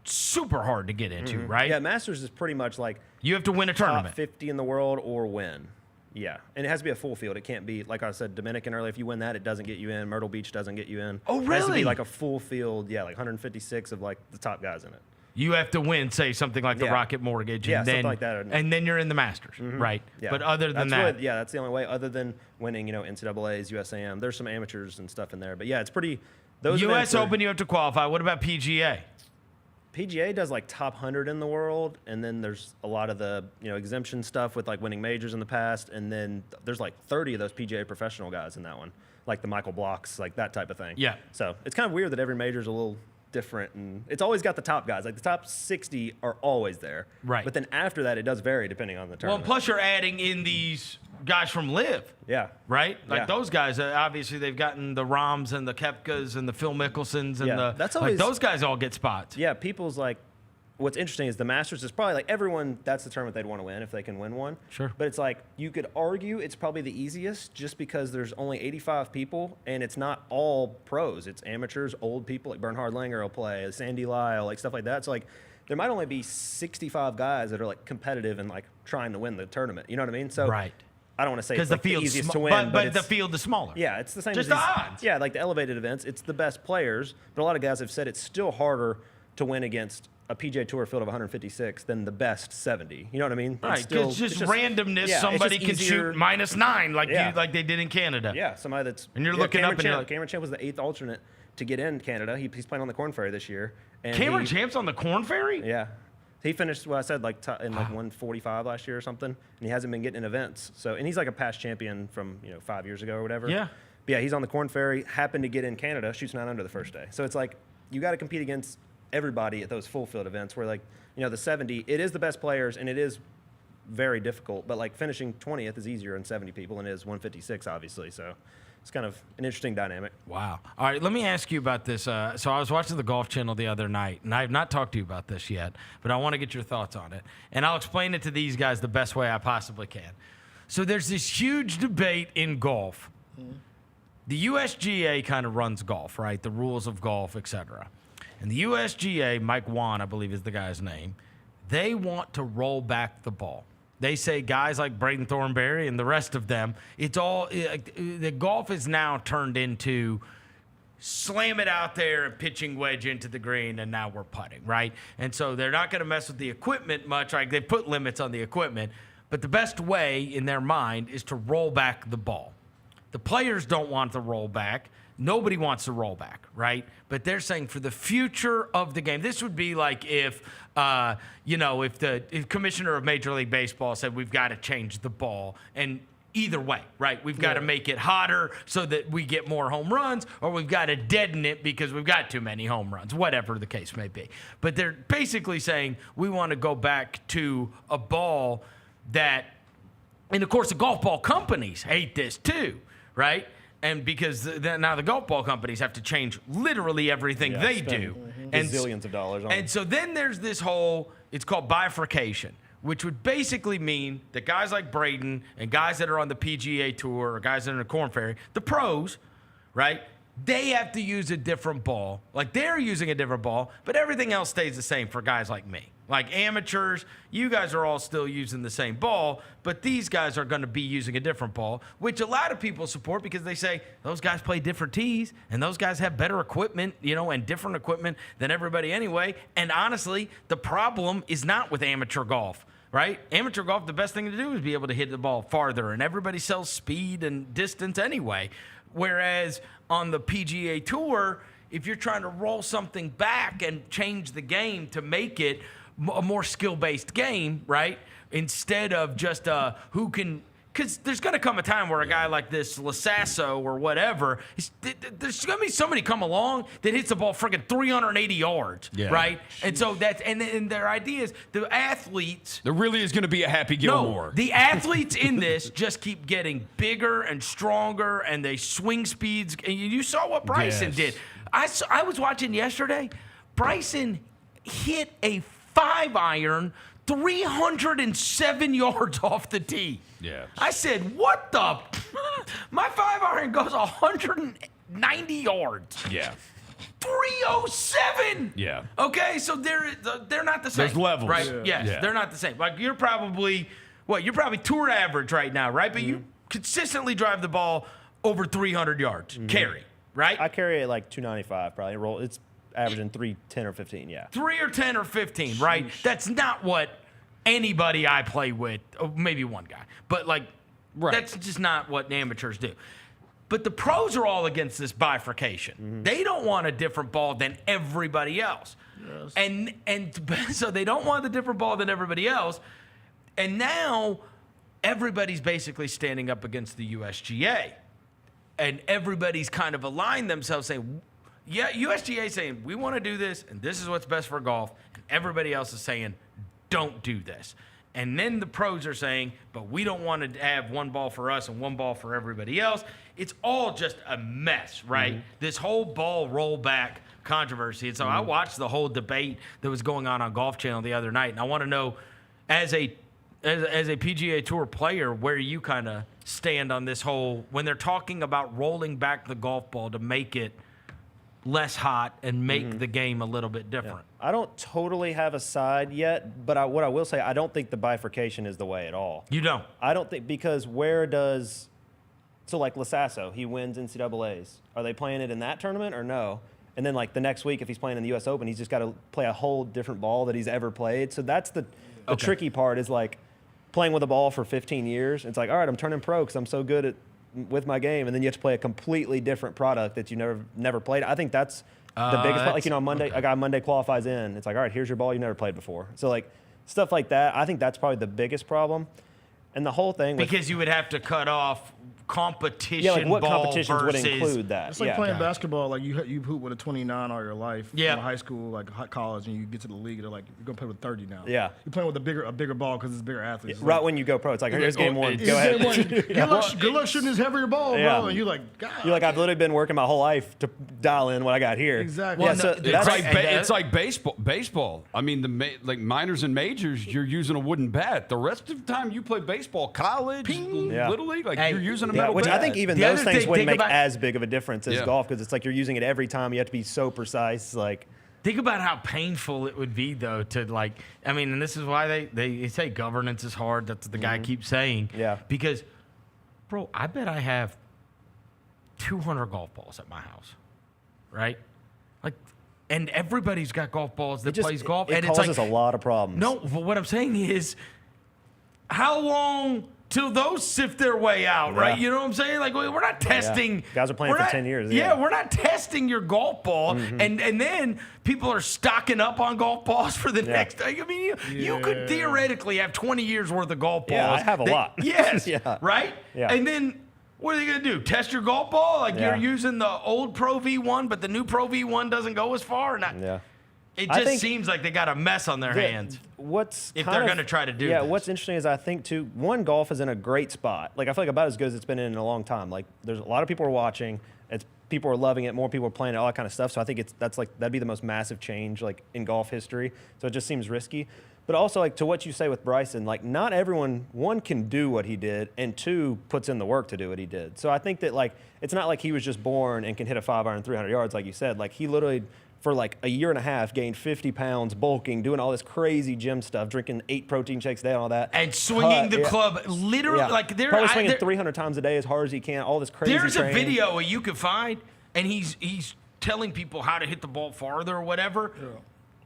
super hard to get into, right? Yeah, Masters is pretty much you have to win a tournament, top 50 in the world or win. Yeah, and it has to be a full field. It can't be, like I said, Dominican earlier. If you win that, it doesn't get you in. Myrtle Beach doesn't get you in. Oh, really? It has to be a full field, 156 of the top guys in it. You have to win, say, something like the Rocket Mortgage. Yeah, and then, something like that. And then you're in the Masters, right? Yeah. But other than that. That's the only way, other than winning, NCAAs, USAM. There's some amateurs and stuff in there. But, yeah, it's pretty. Those U.S. Open, you have to qualify. What about PGA? PGA does top 100 in the world, and then there's a lot of the exemption stuff with winning majors in the past, and then there's 30 of those PGA professional guys in that one, the Michael Blocks, that type of thing. Yeah. So it's kind of weird that every major's a little different, and it's always got the top guys. The top 60 are always there. Right. But then after that, it does vary depending on the tournament. Well, plus you're adding in these guys from Live. Yeah. Right? Those guys, obviously they've gotten the Rahms and the Koepkas and the Phil Mickelsons and that's always, those guys all get spots. Yeah, people's what's interesting is the Masters is probably everyone, that's the tournament they'd want to win if they can win one. Sure. But it's you could argue it's probably the easiest just because there's only 85 people and it's not all pros. It's amateurs, old people Bernhard Langer will play, Sandy Lyle, stuff like that. So there might only be 65 guys that are competitive and trying to win the tournament. You know what I mean? So right. I don't want to say because it's like the easiest to win, but the field is smaller. Yeah, it's the same. Just as the odds. Yeah, like the elevated events, it's the best players. But a lot of guys have said it's still harder to win against a PGA Tour field of 156 than the best 70. You know what I mean? Right, because just randomness. Yeah, somebody can shoot -9 like they did in Canada. Yeah, somebody that's and you're looking Cameron up and you're Champ, like, Cameron Champ was the 8th alternate to get in Canada. He's playing on the Corn Ferry this year. And Cameron Champ's on the Corn Ferry? Yeah. He finished, well, I said, like in like 145 last year or something, and he hasn't been getting in events. So, and he's like a past champion from 5 years ago or whatever. Yeah. But yeah, he's on the Corn Ferry. Happened to get in Canada, shoots 9 under the first day. So it's like you got to compete against everybody at those full field events. Where like the 70, it is the best players and it is very difficult. But like finishing 20th is easier in 70 people than it is 156, obviously. So it's kind of an interesting dynamic. Wow. All right, let me ask you about this. So I was watching the Golf Channel the other night, and I have not talked to you about this yet, but I want to get your thoughts on it. And I'll explain it to these guys the best way I possibly can. So there's this huge debate in golf. The USGA kind of runs golf, right? The rules of golf, etc. And the USGA, Mike Wan, I believe is the guy's name, they want to roll back the ball. They say guys like Braden Thornberry and the rest of them, it's all, the golf is now turned into slam it out there and pitching wedge into the green, and now we're putting, right? And so they're not going to mess with the equipment much. Like they put limits on the equipment, but the best way in their mind is to roll back the ball. The players don't want to roll back. Nobody wants to roll back, right? But they're saying for the future of the game, this would be like if the commissioner of Major League Baseball said we've got to change the ball, and either way, right? We've got to make it hotter so that we get more home runs, or we've got to deaden it because we've got too many home runs, whatever the case may be. But they're basically saying we want to go back to a ball that, and of course the golf ball companies hate this too, right? And because now the golf ball companies have to change literally everything they do. And zillions of dollars on And so then there's this whole, it's called bifurcation, which would basically mean that guys like Braden and guys that are on the PGA Tour or guys that are in the Corn Ferry, the pros, right, they have to use a different ball. Like they're using a different ball, but everything else stays the same for guys like me. Like amateurs, you guys are all still using the same ball, but these guys are going to be using a different ball, which a lot of people support because they say those guys play different tees and those guys have better equipment, and different equipment than everybody anyway. And honestly, the problem is not with amateur golf, right? Amateur golf, the best thing to do is be able to hit the ball farther, and everybody sells speed and distance anyway. Whereas on the PGA Tour, if you're trying to roll something back and change the game to make it a more skill-based game, right? Instead of just who can, because there's going to come a time where a guy like this Lasasso or whatever, there's going to be somebody come along that hits the ball friggin' 380 yards, right? And so that's, and their idea is the athletes. There really is going to be a Happy Gilmore. No, the athletes in this just keep getting bigger and stronger, and they swing speeds. And you saw what Bryson did. I was watching yesterday. Bryson hit a 5-iron 307 yards off the tee. Yeah. I said, what the? My 5-iron goes 190 yards. Yeah. 307. Yeah. Okay, so they're not the same. There's levels. Right? Yeah. Yes, they're not the same. Like you're probably tour average right now, right? But you consistently drive the ball over 300 yards. Carry, right? I carry it like 295 probably. It's averaging 310 or 15, yeah. 3 or 10 or 15, right? That's not what anybody I play with, maybe one guy, but that's just not what amateurs do. But the pros are all against this bifurcation. They don't want a different ball than everybody else. Yes. And so they don't want the different ball than everybody else. And now everybody's basically standing up against the USGA. And everybody's kind of aligned themselves saying, yeah, USGA saying, we want to do this, and this is what's best for golf. And everybody else is saying, don't do this. And then the pros are saying, but we don't want to have one ball for us and one ball for everybody else. It's all just a mess, right? This whole ball rollback controversy. And so I watched the whole debate that was going on Golf Channel the other night, and I want to know, as a PGA Tour player, where you kind of stand on this whole, when they're talking about rolling back the golf ball to make it less hot and make the game a little bit different. I don't totally have a side yet, but what I will say, I don't think the bifurcation is the way at all. You don't? I don't think, because where does – so like Lasasso, he wins NCAAs. Are they playing it in that tournament or no? And then like the next week, if he's playing in the U.S. Open, he's just got to play a whole different ball that he's ever played. So that's the tricky part, is like playing with a ball for 15 years. It's like, all right, I'm turning pro because I'm so good with my game, and then you have to play a completely different product that you never played. I think that's the biggest part. Like, you know, Monday, a guy Monday qualifies in. It's like, all right, here's your ball you never played before. So like stuff like that, I think that's probably the biggest problem. And the whole thing because you would have to cut off competition. Yeah, like what ball competitions versus, would include that? It's like playing basketball. Like you hoop with a 29 all your life. Yeah. From high school, like college, and you get to the league, they're like, you're gonna play with 30 now. Yeah. You're playing with a bigger ball because it's bigger athletes. Right when you go pro, it's like, here's game one. Go ahead. Good luck shooting this heavier ball, bro. And you're like, God. You're like, I've literally been working my whole life to dial in what I got here. Exactly. Yeah, Well, it's like baseball. I mean, like minors and majors, you're using a wooden bat. The rest of the time you play baseball, college, little league, like you're using a metal which bat. I think even those things wouldn't make as big of a difference as golf, because it's like you're using it every time. You have to be so precise. Like, think about how painful it would be, though, to like. I mean, and this is why they say governance is hard. That's what the guy keeps saying. Yeah. Because, bro, I bet I have 200 golf balls at my house, right? Like, and everybody's got golf balls that plays golf, it and causes it's like a lot of problems. No, but what I'm saying is, how long till those sift their way out, right? You know what I'm saying? Like, we're not testing. Guys are playing for 10 years. Yeah, we're not testing your golf ball. And then people are stocking up on golf balls for the next. I mean, you could theoretically have 20 years worth of golf balls. Yeah, I have a lot. Yes, right? Yeah. And then what are they going to do? Test your golf ball? Like, you're using the old Pro V1, but the new Pro V1 doesn't go as far? It just seems like they got a mess on their hands. If they're going to try to do this. What's interesting is I think, too, one, golf is in a great spot. Like, I feel like about as good as it's been in a long time. Like, there's a lot of people are watching. People are loving it. More people are playing it, all that kind of stuff. So I think that'd be the most massive change, like, in golf history. So it just seems risky. But also, like, to what you say with Bryson, like, not everyone, one, can do what he did, and two, puts in the work to do what he did. So I think that, like, it's not like he was just born and can hit a 5-iron 300 yards, like you said. Like, he literally, for like a year and a half, gained 50 pounds, bulking, doing all this crazy gym stuff, drinking 8 protein shakes a day and all that. And swinging the club literally, like, probably swinging 300 times a day as hard as he can, all this crazy There's training. a video you can find, and he's telling people how to hit the ball farther or whatever. Yeah.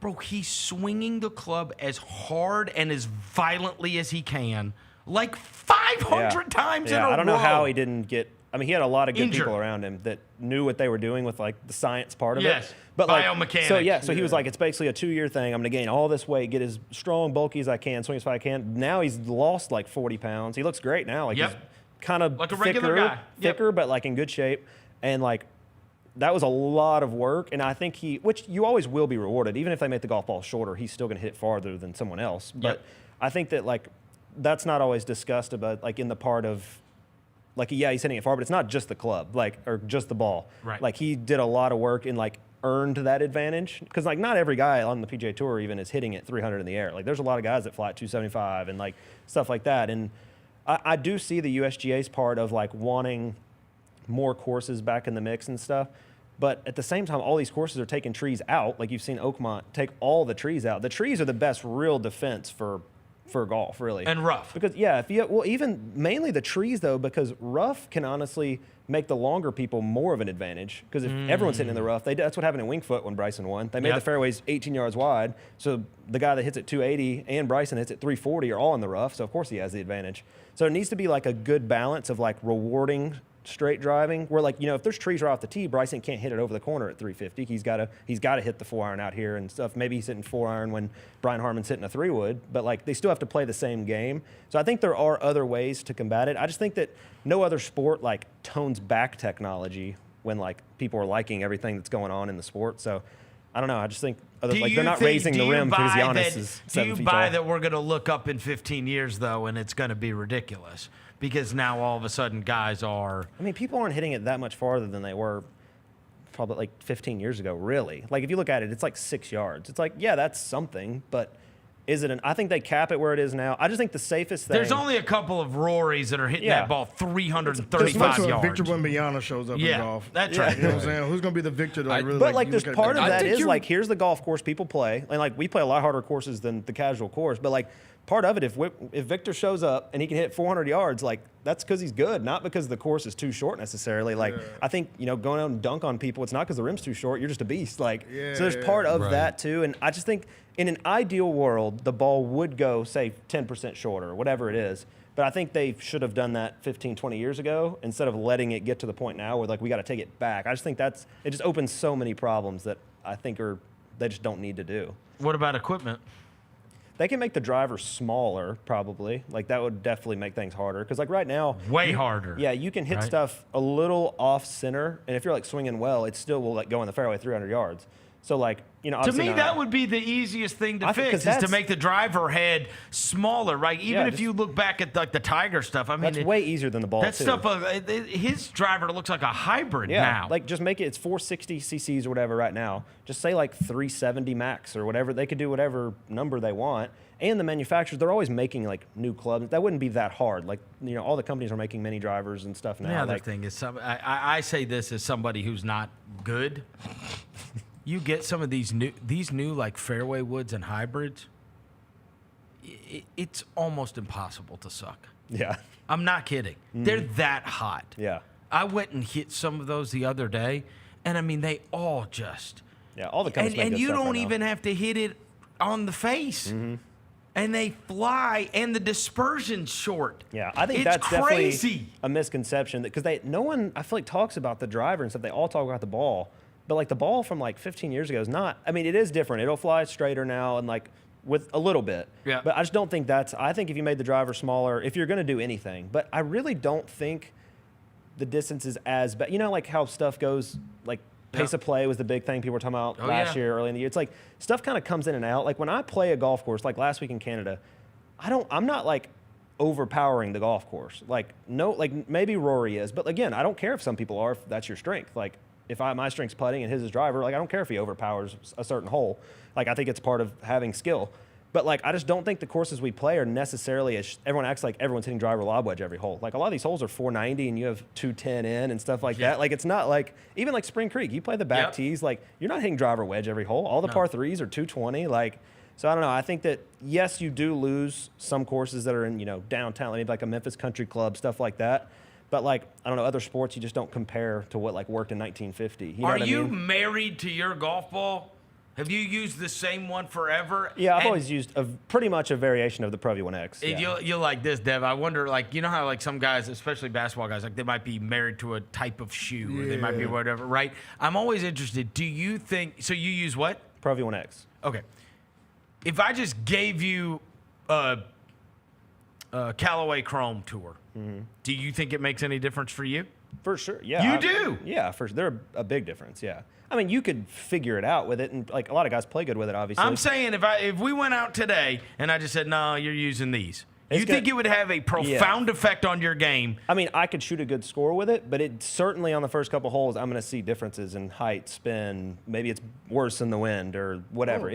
Bro, he's swinging the club as hard and as violently as he can, like 500 times in a row. I don't know how he didn't get. I mean, he had a lot of good people around him that knew what they were doing with, like, the science part of it. But biomechanics. So he was like, it's basically a 2-year thing. I'm going to gain all this weight, get as strong, bulky as I can, swing as far as I can. Now he's lost like 40 pounds. He looks great now. Like, he's kind of like a regular guy. Thicker, but like in good shape. And like, that was a lot of work. And I think which you always will be rewarded, even if they make the golf ball shorter, he's still going to hit farther than someone else. But I think that, like, that's not always discussed about, like, in the part of, like, he's hitting it far, but it's not just the club, like, or just the ball. Right. Like, he did a lot of work and, like, earned that advantage. Because, like, not every guy on the PGA Tour even is hitting it 300 in the air. Like, there's a lot of guys that fly at 275 and, like, stuff like that. And I do see the USGA's part of, like, wanting more courses back in the mix and stuff. But at the same time, all these courses are taking trees out. Like, you've seen Oakmont take all the trees out. The trees are the best real defense for golf, really. And rough. Because, even mainly the trees, though, because rough can honestly make the longer people more of an advantage. Because if everyone's hitting in the rough, that's what happened in Winged Foot when Bryson won. They made the fairways 18 yards wide, so the guy that hits at 280 and Bryson hits at 340 are all in the rough, so of course he has the advantage. So it needs to be, like, a good balance of, like, rewarding straight driving, where, like, if there's trees right off the tee, Bryson can't hit it over the corner at 350. He's got to hit the 4-iron out here and stuff. Maybe he's hitting 4-iron when Brian Harman's hitting a 3-wood, but, like, they still have to play the same game. So I think there are other ways to combat it. I just think that no other sport, like, tones back technology when, like, people are liking everything that's going on in the sport. So I don't know. I just think they're not raising the rim because Giannis is 7 feet tall. Do you buy that we're going to look up in 15 years, though, and it's going to be ridiculous? Because now all of a sudden guys are... I mean, people aren't hitting it that much farther than they were probably like 15 years ago, really. Like, if you look at it, it's like 6 yards. It's like, yeah, that's something, but I think they cap it where it is now. I just think the safest thing. There's only a couple of Rorys that are hitting that ball 335 yards. Victor Wembanyama shows up in golf. That's right. You know what I'm saying? Who's going to be the victor? There's part of that is like, here's the golf course people play. And like, we play a lot harder courses than the casual course. But like, part of it, if Victor shows up and he can hit 400 yards, like, that's because he's good, not because the course is too short necessarily. Like, I think, going out and dunk on people, it's not because the rim's too short. You're just a beast. Like, so there's part of that too. And I just think in an ideal world, the ball would go, say, 10% shorter, whatever it is. But I think they should have done that 15, 20 years ago instead of letting it get to the point now where, like, we got to take it back. I just think it just opens so many problems that I think they just don't need to do. What about equipment? They can make the driver smaller, probably. Like, that would definitely make things harder. Because, like, right now... Way harder. Yeah, you can hit stuff a little off-center, and if you're, like, swinging well, it still will, like, go in the fairway 300 yards. So, like, to me, that would be the easiest thing to fix, is to make the driver head smaller, right? Even if you look back at, like, the Tiger stuff, I mean... That's way easier than the ball, that stuff, his driver looks like a hybrid now. Like, just make it's 460 cc's or whatever right now. Just say, like, 370 max or whatever. They could do whatever number they want. And the manufacturers, they're always making, like, new clubs. That wouldn't be that hard. Like, all the companies are making mini drivers and stuff now. The other thing is, I say this as somebody who's not good. You get some of these new like fairway woods and hybrids, it's almost impossible to suck. Yeah. I'm not kidding. They're that hot. Yeah. I went and hit some of those the other day, and I mean, they all just... Yeah, all the companies make and good you stuff don't right even now. have to hit it on the face. And they fly, and the dispersion's short. Yeah, I think that's definitely a misconception because no one, I feel like, talks about the driver and stuff. They all talk about the ball. But, like, the ball from, like, 15 years ago is not – I mean, it is different. It'll fly straighter now and, like, with a little bit. Yeah. But I just don't think I think if you made the driver smaller, if you're going to do anything. But I really don't think the distance is as bad. You know, like, how stuff goes, like, pace of play was the big thing people were talking about last year, early in the year. It's like stuff kind of comes in and out. Like, when I play a golf course, like last week in Canada, I'm not, like, overpowering the golf course. Like, no, like, maybe Rory is. But, again, I don't care if some people are, if that's your strength. Like, if my strength's putting and his is driver, like, I don't care if he overpowers a certain hole. Like, I think it's part of having skill. But, like, I just don't think the courses we play are necessarily everyone acts like everyone's hitting driver lob wedge every hole. Like, a lot of these holes are 490 and you have 210 in and stuff like that. Like, it's not like, even like Spring Creek, you play the back tees, like, you're not hitting driver wedge every hole. All the par threes are 220. Like, so I don't know. I think that, yes, you do lose some courses that are in, downtown, maybe like a Memphis Country Club, stuff like that. But, like, I don't know, other sports, you just don't compare to what, like, worked in 1950. You know what I mean? Are you married to your golf ball? Have you used the same one forever? Yeah, I've always used pretty much a variation of the Pro V1X. Yeah. You'll like this, Dev. I wonder, like, you know how, like, some guys, especially basketball guys, like, they might be married to a type of shoe or they might be whatever, right? I'm always interested. Do you think – so you use what? Pro V1X. Okay. If I just gave you a Callaway Chrome Tour, do you think it makes any difference for you? For sure, yeah. You do? Yeah, for sure. They're a big difference, yeah. I mean, you could figure it out with it, and, like, a lot of guys play good with it, obviously. I'm saying if we went out today and I just said, no, you're using these, you think it would have a profound effect on your game? I mean, I could shoot a good score with it, but it certainly on the first couple holes, I'm going to see differences in height, spin. Maybe it's worse in the wind or whatever.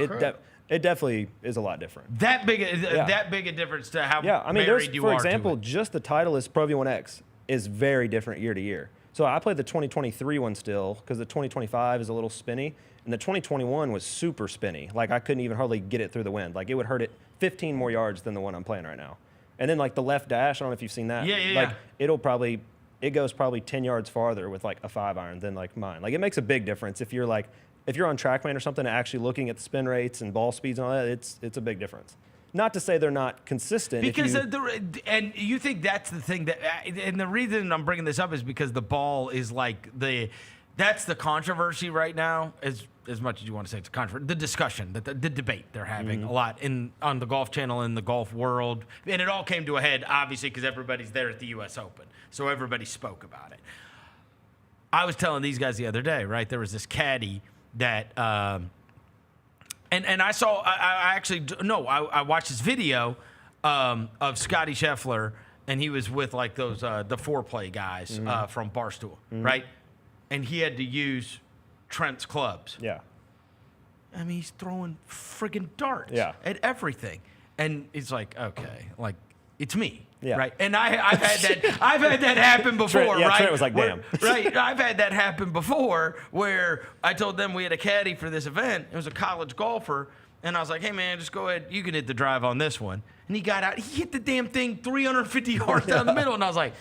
It definitely is a lot different. That big a difference to how I mean, married you for are example, to it. just the Titleist Pro V1X is very different year to year. So I played the 2023 one still because the 2025 is a little spinny, and the 2021 was super spinny. Like, I couldn't even hardly get it through the wind. Like, it would hurt it 15 more yards than the one I'm playing right now. And then, like, the left dash, I don't know if you've seen that. Like, it goes probably 10 yards farther with, like, a 5-iron than, like, mine. Like, it makes a big difference if you're on TrackMan or something, actually looking at the spin rates and ball speeds and all that, it's a big difference. Not to say they're not consistent. Because and you think that's the thing and the reason I'm bringing this up is because the ball is like that's the controversy right now. As much as you want to say it's a controversy, the discussion, the debate they're having a lot on the Golf Channel in the golf world, and it all came to a head obviously because everybody's there at the U.S. Open, so everybody spoke about it. I was telling these guys the other day, right? There was this caddy that. And I saw, I watched this video of Scotty Scheffler, and he was with, like, those, the foreplay guys from Barstool, right? And he had to use Trent's clubs. Yeah. I mean, he's throwing friggin' darts at everything. And it's like, okay, like, it's me. Yeah. Right. And I've had that happen before, right? Trent was like, damn. Right. I've had that happen before where I told them we had a caddy for this event. It was a college golfer. And I was like, hey, man, just go ahead. You can hit the drive on this one. And he got out. He hit the damn thing 350 yards down the middle. And I was like,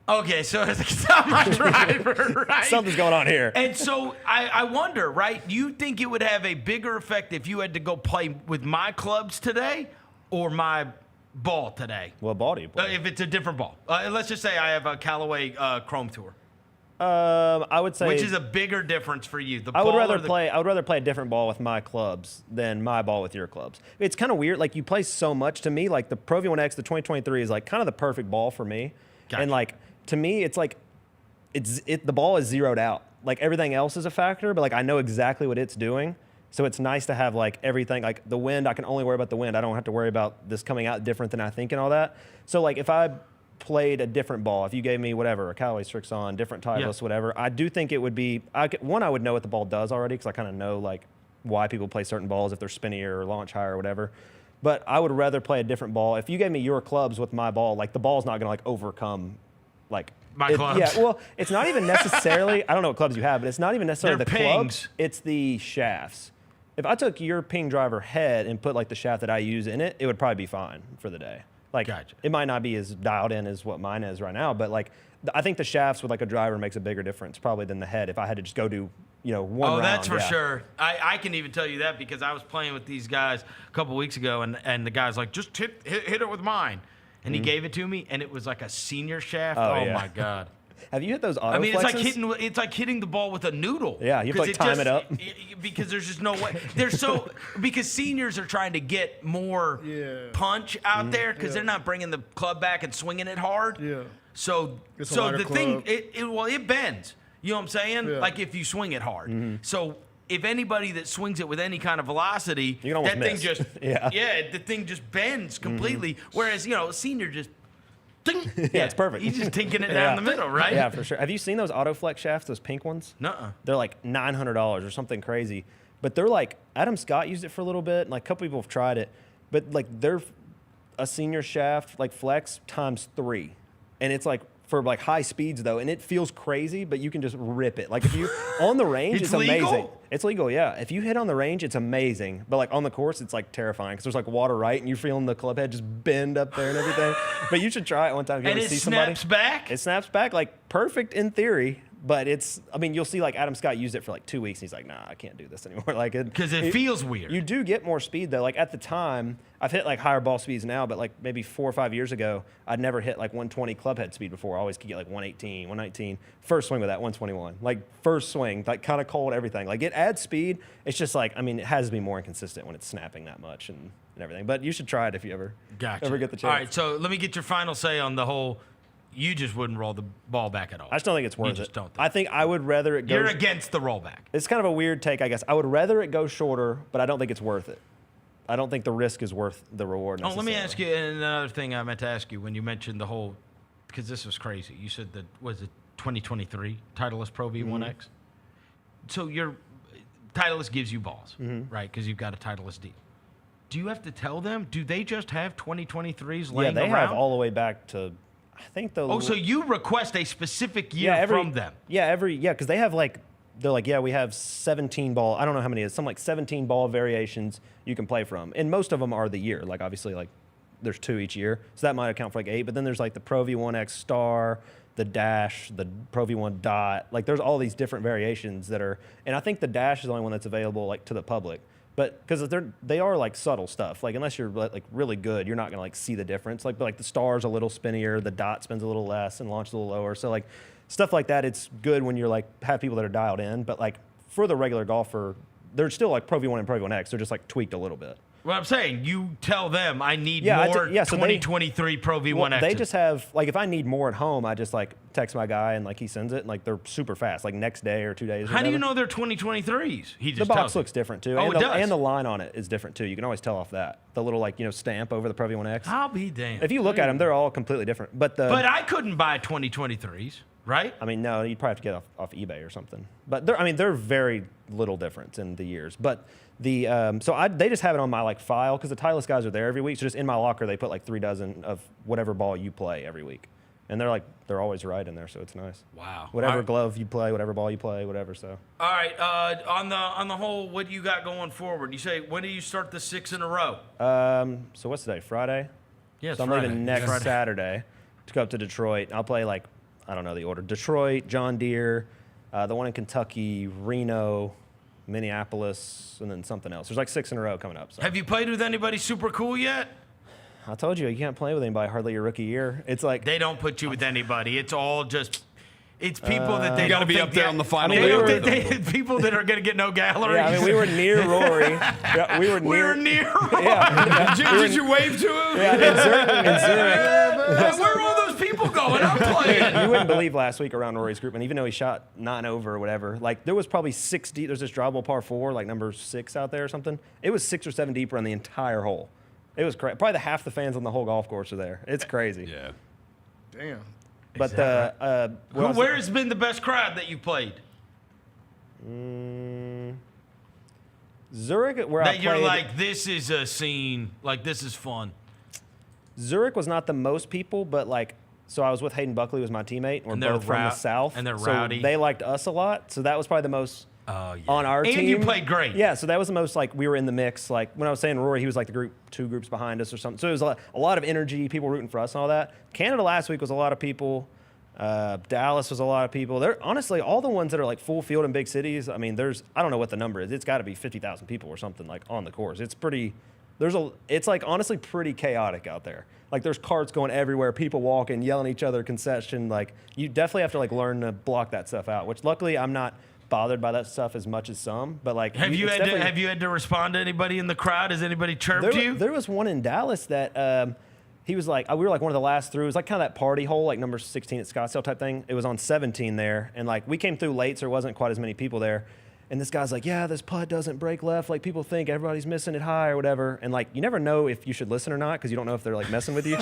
okay, so it's not my driver, right? Something's going on here. And so I wonder, right? You think it would have a bigger effect if you had to go play with my clubs today or my ball today? What ball do you play? If it's a different ball. Let's just say I have a Callaway Chrome Tour. I would say, which is a bigger difference for you. I would rather play a different ball with my clubs than my ball with your clubs. It's kind of weird. Like, you play so much. To me, like, the Pro V1X, the 2023 is like kind of the perfect ball for me. Gotcha. And like, to me, it's like the ball is zeroed out. Like, everything else is a factor, but like, I know exactly what it's doing. So it's nice to have like everything, like the wind, I can only worry about the wind. I don't have to worry about this coming out different than I think and all that. So like, if I played a different ball, if you gave me whatever, a Callaway Strixon, different Titleist, whatever, I do think it would be, I would know what the ball does already, because I kind of know like why people play certain balls, if they're spinnier or launch higher or whatever. But I would rather play a different ball. If you gave me your clubs with my ball, like, the ball's not going to like overcome like my clubs. Yeah, well, it's not even necessarily, I don't know what clubs you have, but it's not even necessarily They're the pings. clubs, it's the shafts. If I took your ping driver head and put like the shaft that I use in it, it would probably be fine for the day. Like, gotcha. It might not be as dialed in as what mine is right now, but like, I think the shafts with like a driver makes a bigger difference probably than the head. If I had to just go do, one round. That's for sure. I can even tell you that because I was playing with these guys a couple weeks ago, and the guy's like, just hit it with mine. And he gave it to me, and it was like a senior shaft. Oh yeah. My God. Have you hit those auto I mean, flexes? it's like hitting the ball with a noodle. Yeah, you have to like time it up. Because there's just no way. Because seniors are trying to get more punch out there because they're not bringing the club back and swinging it hard. Yeah. So the thing, it bends. You know what I'm saying? Yeah. Like, if you swing it hard. Mm-hmm. So if anybody that swings it with any kind of velocity, you can almost thing miss. just the thing just bends completely. Mm-hmm. Whereas a senior just. Ding. Yeah, it's perfect. He's just tinking it down the middle, right? Yeah, for sure. Have you seen those AutoFlex shafts, those pink ones? Nuh-uh. They're like $900 or something crazy. But they're like, Adam Scott used it for a little bit, and like a couple people have tried it. But like, they're a senior shaft, like flex times 3. And it's like for like high speeds though, and it feels crazy, but you can just rip it. Like, if you on the range, it's amazing. Legal? It's legal, yeah. If you hit on the range, it's amazing. But like on the course, it's like terrifying because there's like water right, and you're feeling the club head just bend up there and everything. But you should try it one time if you and ever it see somebody. snaps back? It snaps back, like perfect in theory. But you'll see like Adam Scott used it for like 2 weeks, and he's like, nah, I can't do this anymore. Like, because it feels weird. You do get more speed though. Like, at the time, I've hit like higher ball speeds now, but like maybe 4 or 5 years ago, I'd never hit like 120 club head speed before. I always could get like 118, 119. First swing with that, 121. Like, first swing, like kind of cold, everything. Like, it adds speed. It's just like, I mean, it has to be more inconsistent when it's snapping that much and everything. But you should try it if you ever get the chance. All right, so let me get your final say on the whole. You just wouldn't roll the ball back at all. I just don't think it's worth it. You just don't. I think I would rather it go. You're against the rollback. It's kind of a weird take, I guess. I would rather it go shorter, but I don't think it's worth it. I don't think the risk is worth the reward. Oh, let me ask you another thing I meant to ask you when you mentioned the whole, because this was crazy. You said that, was it 2023 Titleist Pro V1X? Mm-hmm. So your Titleist gives you balls, right? Because you've got a Titleist deal. Do you have to tell them? Do they just have 2023s laying around? Yeah, they have all the way back to, I think the. Oh, so you request a specific year from them? Yeah, because they have like, they're like, we have 17 ball. I don't know how many it is. Some like 17 ball variations you can play from, and most of them are the year. Like, obviously, like there's 2 each year, so that might account for like 8. But then there's like the Pro V1X Star, the Dash, the Pro V1 Dot. Like, there's all these different variations that are, and I think the Dash is the only one that's available like to the public. But because they are like subtle stuff. Like, unless you're like really good, you're not gonna like see the difference. Like the Star's a little spinnier, the Dot spins a little less, and launch a little lower. So like stuff like that, it's good when you're like have people that are dialed in. But like for the regular golfer, they're still like Pro V1 and Pro V1X. They're just like tweaked a little bit. Well, I'm saying you tell them I need more 2023 Pro V1X. Well, they just have, like, if I need more at home, I just like text my guy and like he sends it, and like they're super fast, like next day or 2 days. How do you know they're 2023s? He just the box looks different too. Oh, and it does. And the line on it is different too. You can always tell off that. The little like stamp over the Pro V1X. I'll be damned. If you look at them, they're all completely different. But I couldn't buy 2023s. right? I mean, no, you'd probably have to get off eBay or something. But they're very little difference in the years. But they just have it on my like file because the Titleist guys are there every week. So just in my locker, they put like 3 dozen of whatever ball you play every week, and they're always right in there, so it's nice. Wow. Whatever glove you play, whatever ball you play, whatever. So. All right. On the whole, what do you got going forward? You say when do you start the 6 in a row? So what's today? Friday. Yeah, so I'm leaving next Saturday to go up to Detroit. I'll play like I don't know the order: Detroit, John Deere, the one in Kentucky, Reno, Minneapolis, and then something else. There's like 6 in a row coming up. So. Have you played with anybody super cool yet? I told you can't play with anybody hardly your rookie year. It's like they don't put you with anybody. It's all just. It's people that they got to be up there on the final. People that are going to get no gallery. Yeah, I mean, we were near Rory. Yeah, we were near Rory. Yeah. Did you wave to him? Yeah, in Zurich. Where are all those people going? I'm playing. You wouldn't believe last week around Rory's group, and even though he shot 9 over or whatever, like there was probably 6 deep. There's this drawable par 4, like number 6 out there or something. It was 6 or 7 deeper on the entire hole. It was crazy. Probably half the fans on the whole golf course are there. It's crazy. Yeah. Damn. But where has been the best crowd that you've played? Zurich, where that I played. You're like, this is a scene. Like, this is fun. Zurich was not the most people, but like, so I was with Hayden Buckley, who was my teammate. We're both from the South. And they're so rowdy. They liked us a lot. So that was probably the most on our team. And you played great. Yeah, so that was the most, like, we were in the mix. Like, when I was saying Rory, he was like the 2 groups behind us or something. So it was a lot of energy, people rooting for us and all that. Canada last week was a lot of people. Dallas was a lot of people. They're honestly all the ones that are like full field in big cities. I mean, I don't know what the number is. It's got to be 50,000 people or something like on the course. It's it's like honestly pretty chaotic out there. Like there's carts going everywhere, people walking, yelling at each other, concession. Like you definitely have to like learn to block that stuff out. Which luckily I'm not bothered by that stuff as much as some. But like, have you had to respond to anybody in the crowd? Has anybody chirped you? There was one in Dallas that. He was like, we were like one of the last through. It was like kind of that party hole, like number 16 at Scottsdale type thing. It was on 17 there. And like we came through late, so there wasn't quite as many people there. And this guy's like, yeah, this putt doesn't break left. Like people think everybody's missing it high or whatever. And like, you never know if you should listen or not because you don't know if they're like messing with you.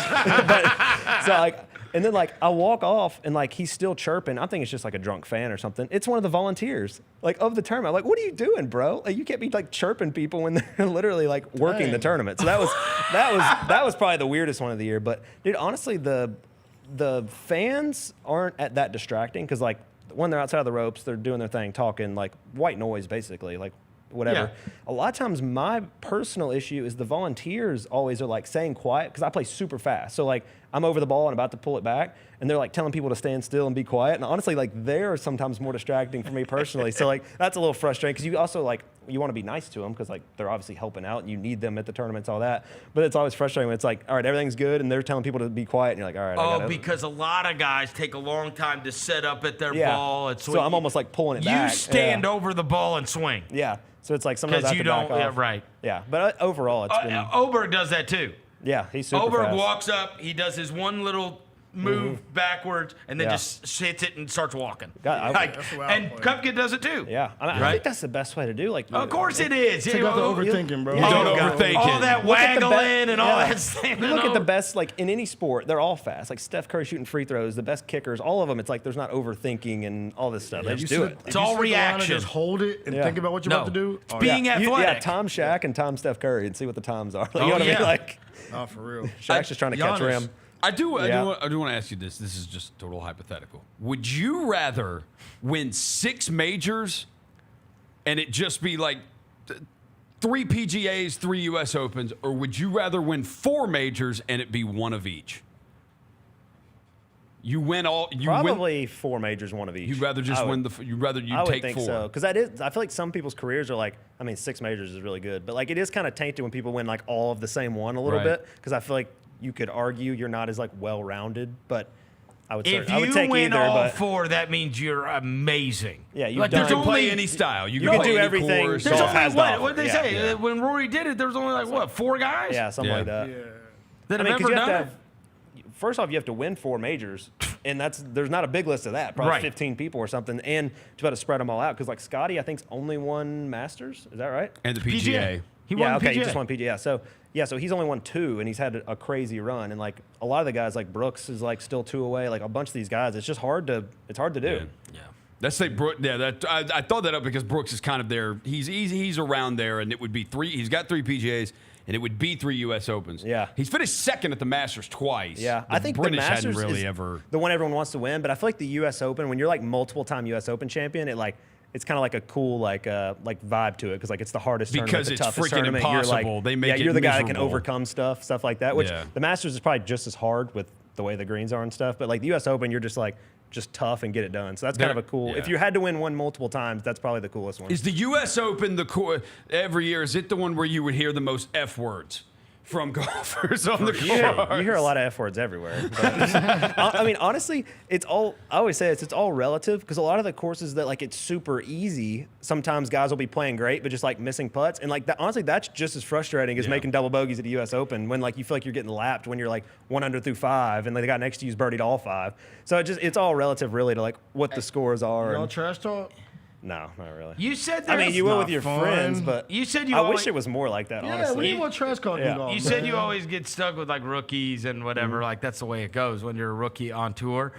And then like I walk off and like he's still chirping. I think it's just like a drunk fan or something. It's one of the volunteers like of the tournament. I'm like, what are you doing, bro? Like you can't be like chirping people when they're literally like working the tournament. So that was probably the weirdest one of the year. But dude, honestly, the fans aren't that distracting because like when they're outside of the ropes, they're doing their thing, talking like white noise basically, like whatever. Yeah. A lot of times my personal issue is the volunteers always are like saying quiet because I play super fast. So like I'm over the ball and about to pull it back and they're like telling people to stand still and be quiet. And honestly, like they're sometimes more distracting for me personally. So like that's a little frustrating because you also like, you want to be nice to them because like they're obviously helping out and you need them at the tournaments, all that. But it's always frustrating when it's like, all right, everything's good and they're telling people to be quiet and you're like, all right. Because a lot of guys take a long time to set up at their ball. So I'm almost like pulling it back. You stand over the ball and swing. Yeah. So it's like sometimes I have to back off. Yeah, right. Yeah, but overall it's been. Oberg does that too. Yeah, he's super Oberg fast. walks up, he does his one little move backwards, and then just hits it and starts walking. And Kupka does it too. Yeah, I think that's the best way to do. Like, of course it is. Take out the overthinking, bro. Don't overthink it. All that waggling and all that standing. You look at the best, like in any sport, they're all fast. Like Steph Curry shooting free throws, the best kickers, all of them. It's like there's not overthinking and all this stuff. They just do it. It's all reaction. Just hold it and think about what you're about to do. It's being athletic. Yeah, Tom Shaq and Tom Steph Curry and see what the times are. Like, you know what I mean? Like, oh, for real. Shaq's just trying to catch rim. I do want to ask you this. This is just total hypothetical. Would you rather win 6 majors and it just be like 3 PGAs, 3 U.S. Opens, or would you rather win 4 majors and it be one of each? You win all. Probably 4 majors, one of each. You'd rather just win the. You'd rather you take 4. I would think so, because that is. I feel like some people's careers are like. I mean, 6 majors is really good, but like it is kind of tainted when people win like all of the same one a little bit, because I feel like you could argue you're not as like well-rounded, but I would. If I would you take win either, all but 4, that means you're amazing. Yeah, you like, can play any style. You can do everything. Course, there's only what did they say? Yeah. When Rory did it, there was only like what 4 guys? Yeah, something like that. Yeah. That have ever done it. First off, you have to win 4 majors, and there's not a big list of that. Probably 15 people or something, and to try to spread them all out. Because like Scotty, I think only won Masters. Is that right? And the PGA. He won the PGA. He just won PGA. Yeah, so he's only won 2, and he's had a crazy run. And like a lot of the guys, like Brooks is like still 2 away. Like a bunch of these guys, it's just hard to do. Yeah. Let's say Brooks. Yeah, I thought that up because Brooks is kind of there. He's around there, and it would be 3. He's got 3 PGAs, and it would be 3 U.S. Opens. Yeah, he's finished second at the Masters twice. Yeah, I think British the Masters hadn't really is ever the one everyone wants to win. But I feel like the U.S. Open, when you're like multiple-time U.S. Open champion, it's kind of like a cool like vibe to it because like it's the hardest because tournament, the it's toughest freaking tournament. impossible. You're like, they make it you're the guy that can miserable. overcome stuff like that. Which Yeah. the Masters is probably just as hard with the way the greens are and stuff. But like the U.S. Open, you're just tough and get it done. So that's kind of a cool. Yeah. If you had to win one multiple times, that's probably the coolest one. Is the U.S. Open every year? Is it the one where you would hear the most F words from golfers on the course? You hear a lot of F words everywhere. But, I mean, honestly, I always say it's all relative because a lot of the courses that like it's super easy, sometimes guys will be playing great but just like missing putts, and like that, honestly, that's just as frustrating as making double bogeys at the U.S. Open when like you feel like you're getting lapped when you're like 100 through 5 and the guy next to you's birdied all 5. So it's all relative really to like what the scores are. Y'all trash talk? No, not really. You said I mean, you will with your fun. friends, but You said you I always- wish it was more like that, Yeah, honestly. we need more trash talk. You said you always get stuck with like rookies and whatever. Like that's the way it goes when you're a rookie on tour.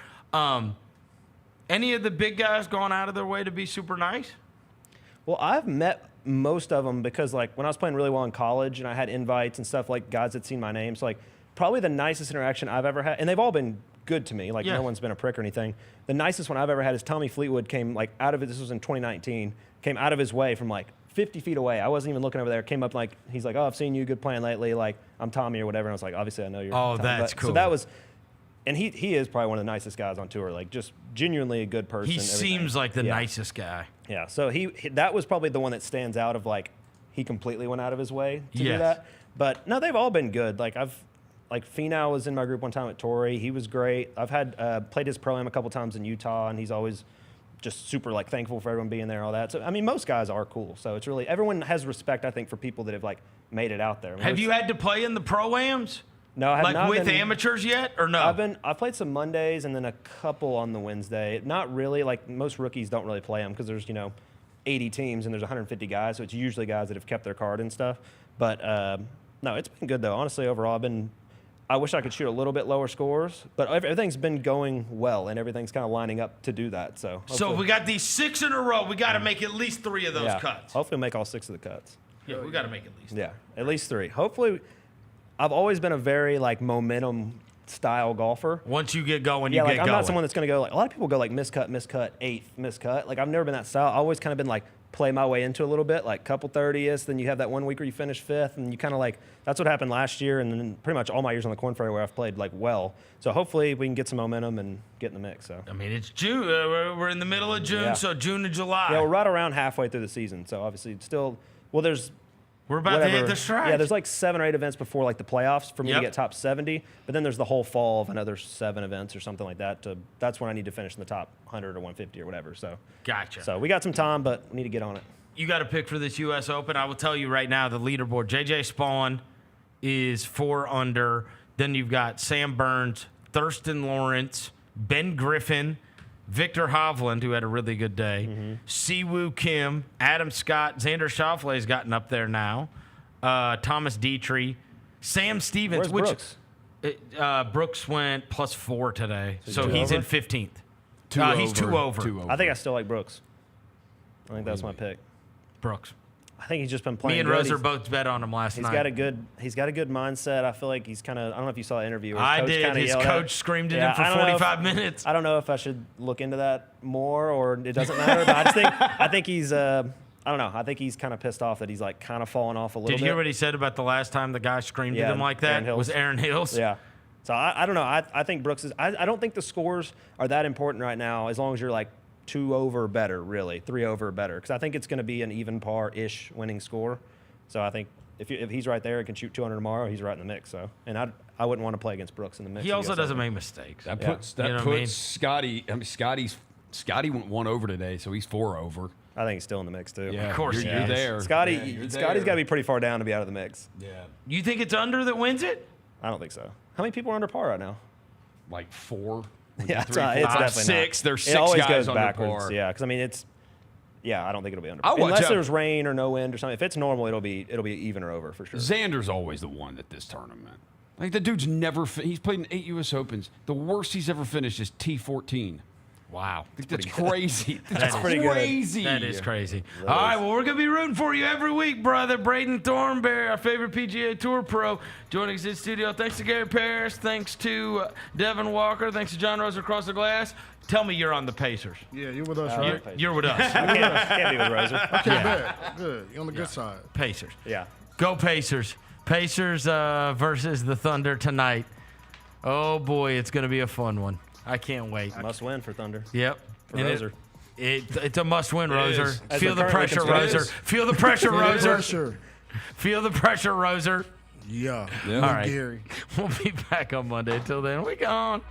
Any of the big guys gone out of their way to be super nice? Well, I've met most of them because like when I was playing really well in college and I had invites and stuff, like guys that seen my name. So like probably the nicest interaction I've ever had, and they've all been good to me. Like no one's been a prick or anything. The nicest one I've ever had is Tommy Fleetwood came like out of it. This was in 2019. Came out of his way from like 50 feet away. I wasn't even looking over there. Came up like he's like, oh, I've seen you, good playing lately. Like I'm Tommy or whatever. And I was like, obviously I know you're. Oh, Tommy. that's But, cool. So that was, and he is probably one of the nicest guys on tour. Like just genuinely a good person. He seems like the nicest guy. Yeah. So he that was probably the one that stands out of like he completely went out of his way to do Yes. that. But no, they've all been good. Like Finau was in my group one time at Torrey. He was great. I've had played his pro-am a couple times in Utah, and he's always just super like thankful for everyone being there and all that. So I mean, most guys are cool. So it's really everyone has respect, I think, for people that have like made it out there. I mean, Have you had to play in the pro-ams? No, I have like not with been, amateurs yet, or no? I've played some Mondays and then a couple on the Wednesday. Not really. Like most rookies don't really play them because there's 80 teams and there's 150 guys, so it's usually guys that have kept their card and stuff. But no, it's been good though. Honestly, overall, I wish I could shoot a little bit lower scores, but everything's been going well, and everything's kind of lining up to do that. So we got these 6 in a row. We got to make at least 3 of those cuts. Hopefully, make all 6 of the cuts. Yeah, we got to make at least. Yeah, at least 3. Hopefully, I've always been a very like momentum style golfer. Once you get going, you get going. I'm not someone that's going to go like a lot of people go like miscut, 8th, miscut. Like I've never been that style. I've always kind of been like play my way into a little bit, like couple 30ths. Then you have that one week where you finish 5th, and you kind of like that's what happened last year, and then pretty much all my years on the Corn Ferry where I've played like well. So hopefully we can get some momentum and get in the mix. So I mean, it's June. We're in the middle of June, so June to July. Yeah, we're right around halfway through the season. So obviously it's still we're about to hit the stride. Yeah, there's like 7 or 8 events before like the playoffs for me to Yep. get top 70. But then there's the whole fall of another 7 events or something like that. That's when I need to finish in the top 100 or 150 or whatever. So Gotcha. So we got some time, but we need to get on it. You got to pick for this U.S. Open. I will tell you right now, the leaderboard. J.J. Spawn is 4 under. Then you've got Sam Burns, Thurston Lawrence, Ben Griffin, Victor Hovland, who had a really good day, Siwoo Kim, Adam Scott, Xander Schauffele's gotten up there now, Thomas Dietrich, Sam Stevens. Where's Brooks? Brooks went +4 today, so two he's over? in 15th. He's 2 over. I think I still like Brooks. I think that's my pick. Brooks. I think he's just been playing. Me and good. Rose are both bet on him last He's night. got a good mindset. I feel like he's kind of. I don't know if you saw the interview. Where I coach did. kinda His yelled coach at- screamed at Yeah, him for I don't know 45 minutes. I don't know if I should look into that more or it doesn't matter. But I think he's. I don't know. I think he's kind of pissed off that he's like kind of falling off a little bit. Did you hear what he said about the last time the guy screamed at him like that? Aaron Hills. Was Aaron Hills? Yeah. So I don't know. I think Brooks is. I don't think the scores are that important right now as long as you're like 2 over or better, really 3 over or better. Because I think it's going to be an even par-ish winning score. So I think if he's right there and can shoot 200 tomorrow, he's right in the mix. So I wouldn't want to play against Brooks in the mix. He also doesn't make mistakes. That puts Scotty. I mean, Scotty went 1 over today, so he's 4 over. I think he's still in the mix too. Yeah, of course you're there. Scotty's got to be pretty far down to be out of the mix. Yeah. You think it's under that wins it? I don't think so. How many people are under par right now? Like 4. Yeah, 3, 4, it's 5, definitely 6. not. There's 6 it always guys goes under backwards. par. Yeah, because I mean it's Yeah, I don't think it'll be under. I'll watch Unless out. there's rain or no wind or something. If it's normal, it'll be even or over for sure. Xander's always the one at this tournament. Like the dude's never. He's played in 8 U.S. Opens. The worst he's ever finished is T14. Wow. That's crazy. That's pretty crazy. That is crazy. All right, well, we're going to be rooting for you every week, brother. Braden Thornberry, our favorite PGA Tour pro, joining us in studio. Thanks to Gary Parrish. Thanks to Devin Walker. Thanks to John Roser across the glass. Tell me you're on the Pacers. Yeah, you're with us, right? You're with us. Can't be with Roser. Okay, bet. Good. You're on the good side. Pacers. Yeah. Go Pacers. Pacers versus the Thunder tonight. Oh, boy, it's going to be a fun one. I can't wait. Must win for Thunder. Yep. For Roser. It's a must-win, Roser. As Feel the pressure, Roser. Feel the pressure, Roser. Feel the pressure, Roser. Yeah. All right. Gary. We'll be back on Monday. Until then, we gone.